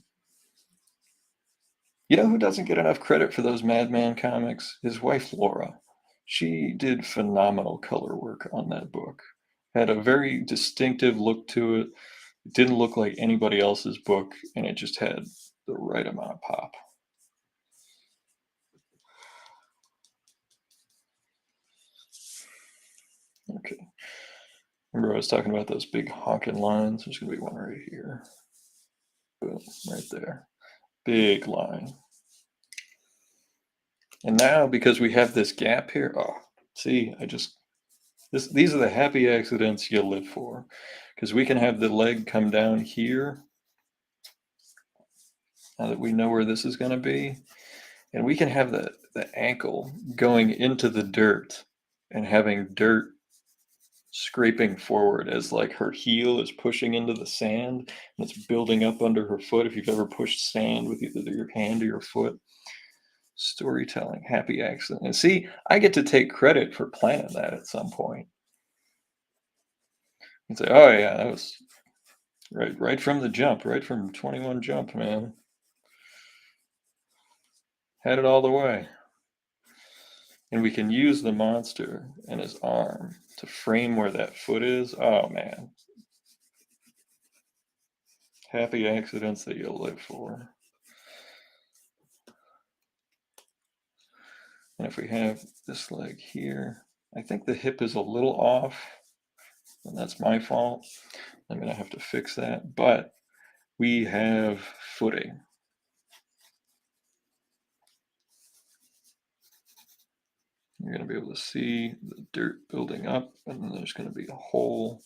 know who doesn't get enough credit for those Madman comics? His wife, Laura. She did phenomenal color work on that book. Had a very distinctive look to it. It didn't look like anybody else's book, and it just had the right amount of pop. Okay. Remember I was talking about those big honking lines? There's going to be one right here. Boom, right there. Big line. And now, because we have this gap here, see, these are the happy accidents you live for. Because we can have the leg come down here, now that we know where this is going to be. And we can have the ankle going into the dirt and having dirt scraping forward as like her heel is pushing into the sand and it's building up under her foot. If you've ever pushed sand with either your hand or your foot. Storytelling, happy accident. And see, I get to take credit for planning that at some point. And say, oh yeah, that was right from the jump, right from 21 Jump, man. Had it all the way. And we can use the monster and his arm to frame where that foot is. Oh man. Happy accidents that you'll live for. And if we have this leg here, I think the hip is a little off, and that's my fault. I'm going to have to fix that, but we have footing. You're going to be able to see the dirt building up, and then there's going to be a hole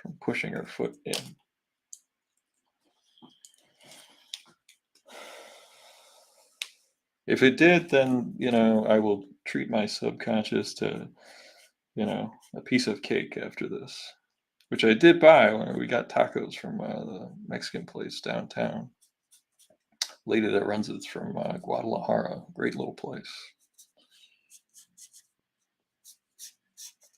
from pushing our foot in. If it did, then, I will treat my subconscious to, a piece of cake after this. which I did buy when we got tacos from the Mexican place downtown. Lady that runs it's from Guadalajara. Great little place.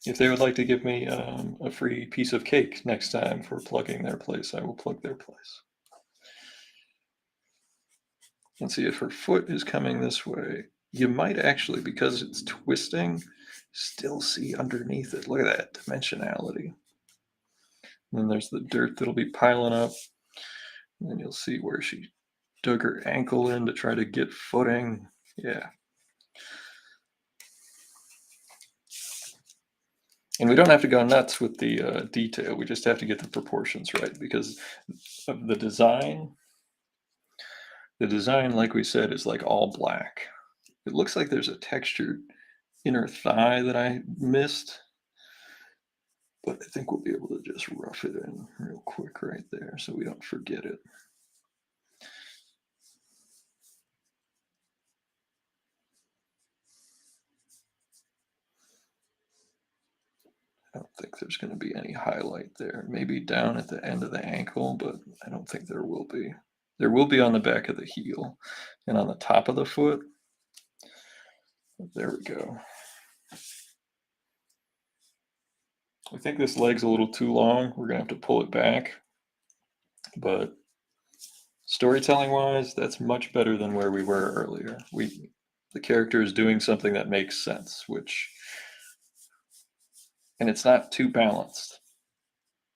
If they would like to give me a free piece of cake next time for plugging their place, I will plug their place. Let's see if her foot is coming this way. You might actually, because it's twisting, still see underneath it. Look at that dimensionality. And then there's the dirt that'll be piling up. And then you'll see where she dug her ankle in to try to get footing. Yeah. And we don't have to go nuts with the detail. We just have to get the proportions right because of the design. The design, like we said, is like all black. It looks like there's a textured inner thigh that I missed. But I think we'll be able to just rough it in real quick right there so we don't forget it. I don't think there's going to be any highlight there. Maybe down at the end of the ankle, but I don't think there will be. There will be on the back of the heel and on the top of the foot. There we go. I think this leg's a little too long. We're going to have to pull it back. But storytelling wise, that's much better than where we were earlier. The character is doing something that makes sense, and it's not too balanced.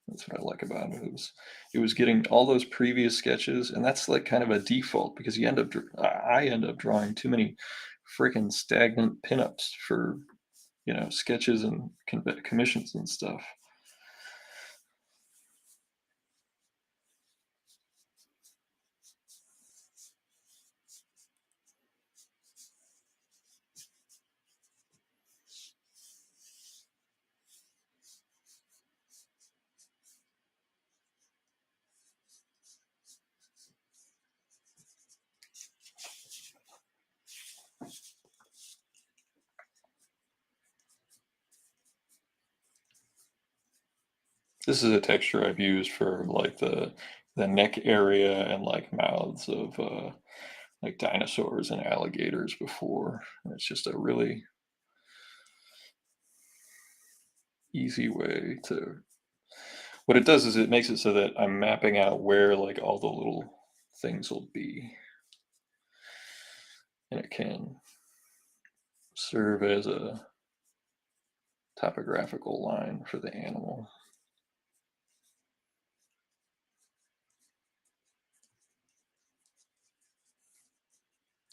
That's what I like about it. It was getting all those previous sketches, and that's like kind of a default because I end up drawing too many freaking stagnant pinups for sketches and commissions and stuff. This is a texture I've used for like the neck area and like mouths of like dinosaurs and alligators before. And it's just a really easy way to. What it does is it makes it so that I'm mapping out where like all the little things will be, and it can serve as a topographical line for the animal.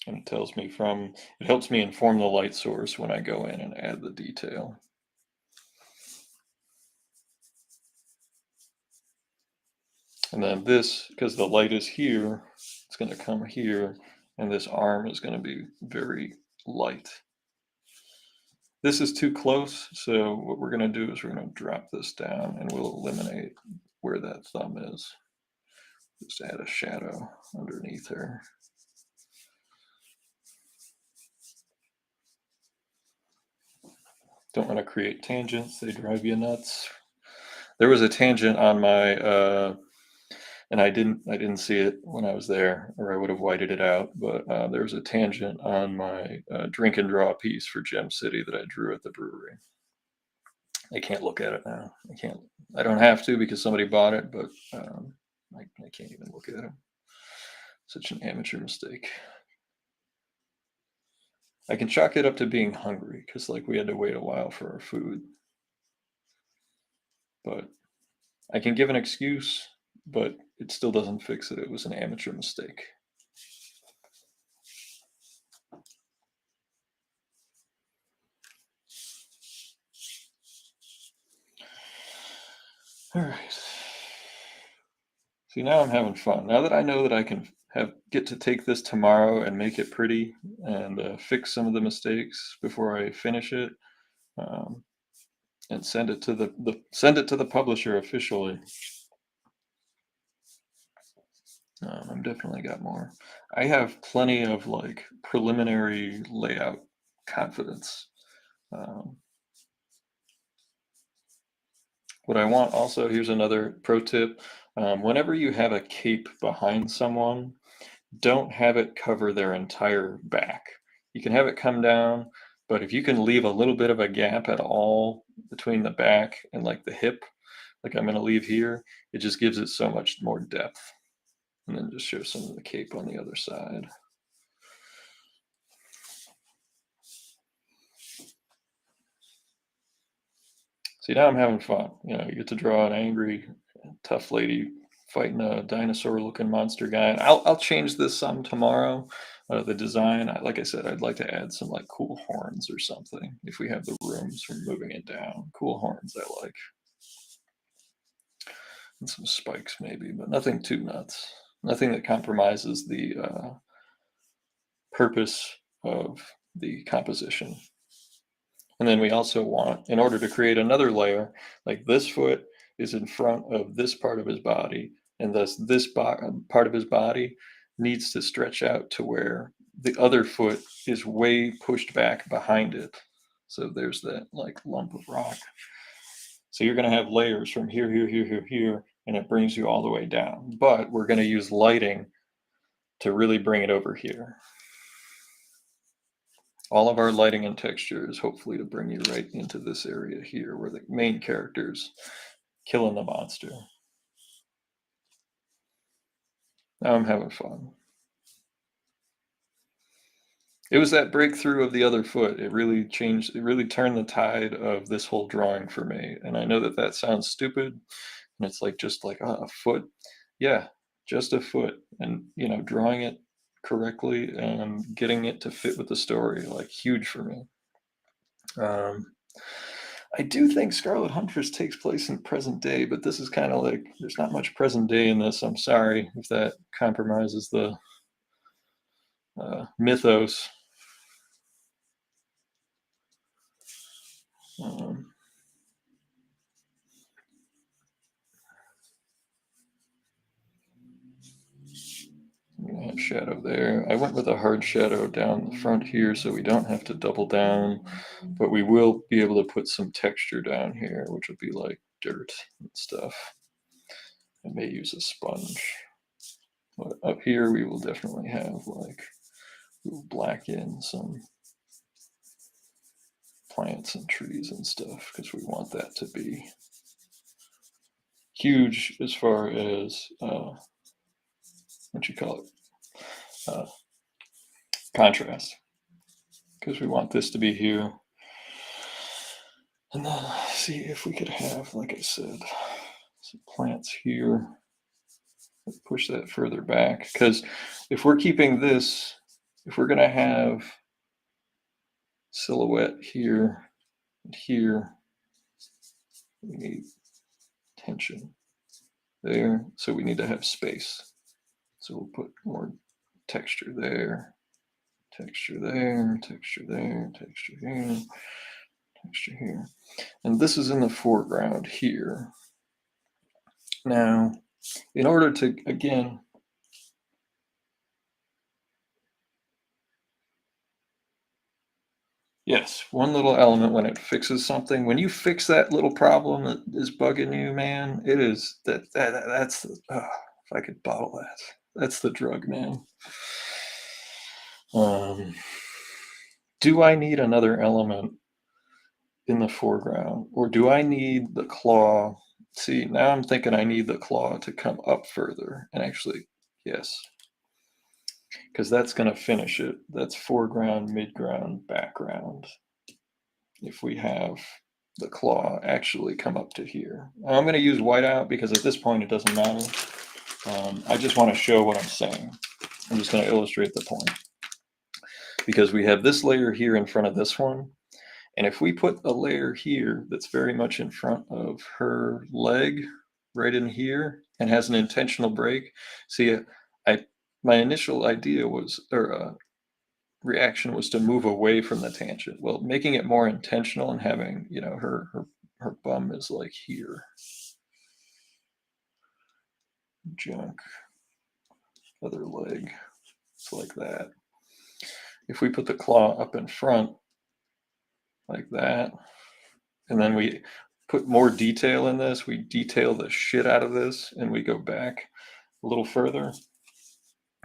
And it helps me inform the light source when I go in and add the detail. And then this, because the light is here, it's going to come here, and this arm is going to be very light. This is too close, so what we're going to do is we're going to drop this down, and we'll eliminate where that thumb is. Just add a shadow underneath her. Don't want to create tangents, they drive you nuts. There was a tangent on my and I didn't see it when I was there, or I would have whited it out. But there was a tangent on my drink and draw piece for Gem City that I drew at the brewery. I can't look at it now. I don't have to because somebody bought it, but I can't even look at it. Such an amateur mistake. I can chalk it up to being hungry because like we had to wait a while for our food. But I can give an excuse, but it still doesn't fix it. It was an amateur mistake. All right. See, now I'm having fun. Now that I know that I can get to take this tomorrow and make it pretty and fix some of the mistakes before I finish it, and send it to the publisher officially. I've definitely got more. I have plenty of like preliminary layout confidence. What I want also, here's another pro tip. Whenever you have a cape behind someone, don't have it cover their entire back. You can have it come down, but if you can leave a little bit of a gap at all between the back and like the hip, like I'm going to leave here, it just gives it so much more depth. And then just show some of the cape on the other side. See, now I'm having fun. You know, you get to draw an angry, tough lady fighting a dinosaur-looking monster guy. And I'll change this some tomorrow. The design, like I said, I'd like to add some like cool horns or something if we have the rooms for moving it down. Cool horns I like. And some spikes maybe, but nothing too nuts. Nothing that compromises the purpose of the composition. And then we also want, in order to create another layer, like this foot is in front of this part of his body, and thus this part of his body needs to stretch out to where the other foot is way pushed back behind it. So there's that like lump of rock. So you're going to have layers from here, here, here, here, here, and it brings you all the way down. But we're going to use lighting to really bring it over here. All of our lighting and texture is hopefully to bring you right into this area here where the main character's killing the monster. Now I'm having fun. It was that breakthrough of the other foot. It really changed, it really turned the tide of this whole drawing for me. And I know that that sounds stupid. And it's like, just like a foot. Yeah, just a foot. And, you know, drawing it correctly and getting it to fit with the story, like huge for me. I do think Scarlet Huntress takes place in present day, but this is kind of like, there's not much present day in this. I'm sorry if that compromises the mythos. I'm gonna have shadow there. I went with a hard shadow down the front here so we don't have to double down, but we will be able to put some texture down here, which will be like dirt and stuff. I may use a sponge. But up here we will definitely have like, we'll black in some plants and trees and stuff because we want that to be huge as far as what you call it, contrast, because we want this to be here. And then see if we could have, like I said, some plants here. Let's push that further back, because if we're keeping this, if we're going to have silhouette here and here, we need tension there, so we need to have space. So we'll put more texture there, texture there, texture there, texture here, texture here. And this is in the foreground here. Now, in order to, again, yes, one little element when it fixes something, when you fix that little problem that is bugging you, man, it is, that's, if I could bottle that, that's the drug, man. Do I need another element in the foreground, or do I need the claw? See, now I'm thinking I need the claw to come up further, and actually, yes, because that's going to finish it. That's foreground, midground, background. If we have the claw actually come up to here. I'm going to use whiteout because at this point it doesn't matter. I just want to show what I'm saying. I'm just going to illustrate the point. Because we have this layer here in front of this one. And if we put a layer here that's very much in front of her leg, right in here, and has an intentional break, see, my initial idea was, or reaction was to move away from the tangent. Well, making it more intentional and having, you know, her bum is like here. Junk. Other leg. It's like that. If we put the claw up in front, like that, and then we put more detail in this, we detail the shit out of this, and we go back a little further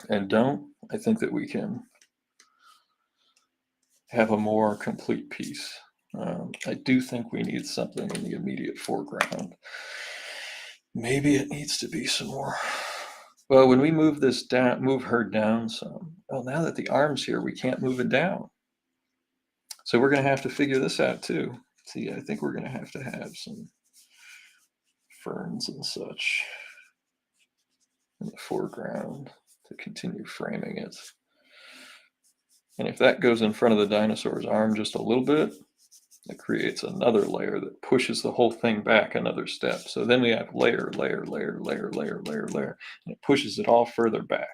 and don't, I think that we can have a more complete piece. I do think we need something in the immediate foreground. Maybe it needs to be some more. Well, when we move this down, move her down some. Well, now that the arm's here, we can't move it down. So we're going to have to figure this out too. See, I think we're going to have some ferns and such in the foreground to continue framing it. And if that goes in front of the dinosaur's arm just a little bit, it creates another layer that pushes the whole thing back another step. So then we have layer, layer, layer, layer, layer, layer, layer, and it pushes it all further back.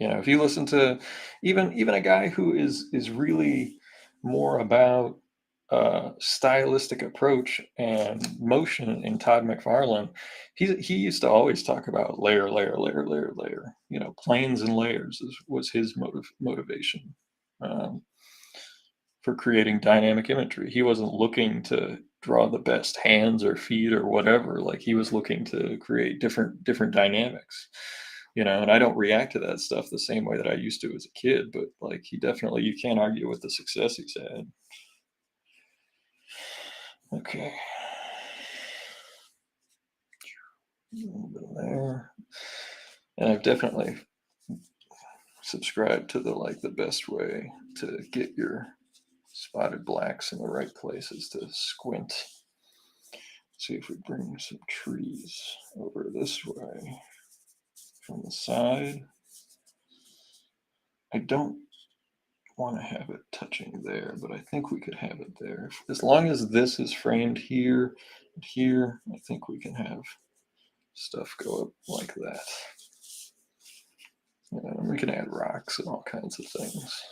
You know, if you listen to even a guy who is really more about stylistic approach and motion in Todd McFarlane, he used to always talk about layer, layer, layer, layer, layer. You know, planes and layers was his motivation for creating dynamic imagery. He wasn't looking to draw the best hands or feet or whatever. Like, he was looking to create different dynamics. You know, and I don't react to that stuff the same way that I used to as a kid, but like, he definitely, you can't argue with the success he's had. Okay. A little bit there. And I've definitely subscribed to the best way to get your spotted blacks in the right places to squint. See if we bring some trees over this way from the side. I don't want to have it touching there, but I think we could have it there. As long as this is framed here and here, I think we can have stuff go up like that. And we can add rocks and all kinds of things.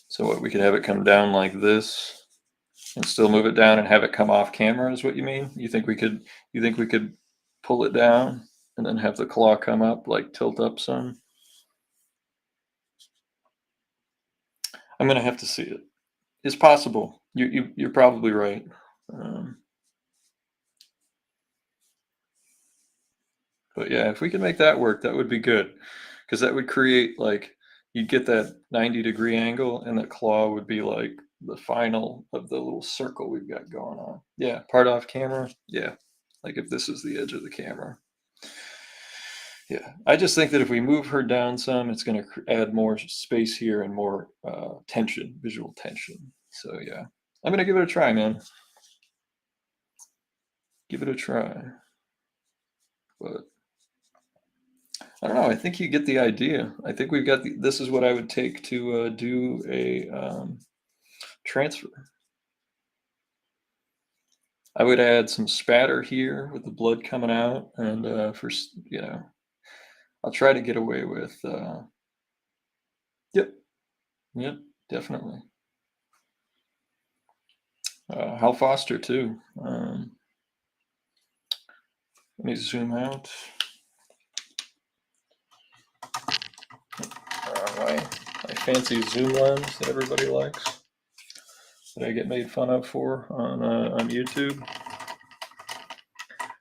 So what, we could have it come down like this and still move it down and have it come off camera, is what you mean? You think we could pull it down and then have the claw come up, like tilt up some? I'm gonna have to see it. It's possible. You're probably right. But yeah, if we can make that work, that would be good, because that would create, like, you'd get that 90-degree angle, and the claw would be like the final of the little circle we've got going on. Yeah, part off camera. Yeah, like if this is the edge of the camera. Yeah, I just think that if we move her down some, it's going to add more space here and more tension, visual tension. So yeah, I'm going to give it a try, man. Give it a try. But I don't know. I think you get the idea. I think we've got this is what I would take to do a transfer. I would add some spatter here with the blood coming out, and I'll try to get away with. Yep, definitely. Hal Foster too. Let me zoom out. My fancy zoom lens that everybody likes, that I get made fun of for on YouTube.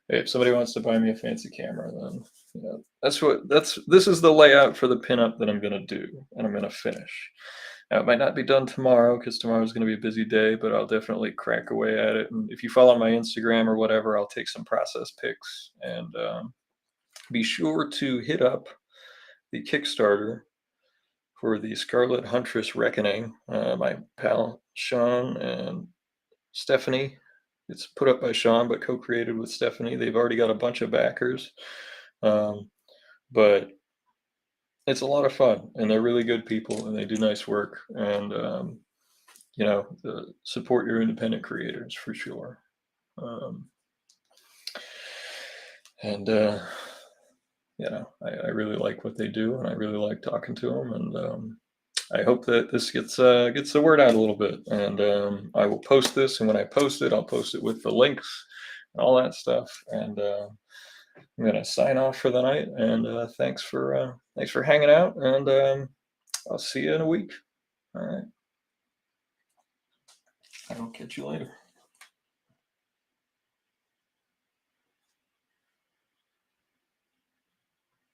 Hey, if somebody wants to buy me a fancy camera, then this is the layout for the pinup that I'm gonna do, and I'm gonna finish. Now, it might not be done tomorrow, because tomorrow's going to be a busy day, but I'll definitely crack away at it. And if you follow my Instagram or whatever, I'll take some process pics. And be sure to hit up the Kickstarter for the Scarlet Huntress Reckoning. My pal Sean and Stephanie. It's put up by Sean, but co-created with Stephanie. They've already got a bunch of backers. But it's a lot of fun, and they're really good people, and they do nice work. And support your independent creators for sure. I really like what they do, and I really like talking to them. And I hope that this gets the word out a little bit, and I will post this, and when I post it, I'll post it with the links and all that stuff. And I'm gonna sign off for the night, and thanks for hanging out, and I'll see you in a week. All right, I'll catch you later.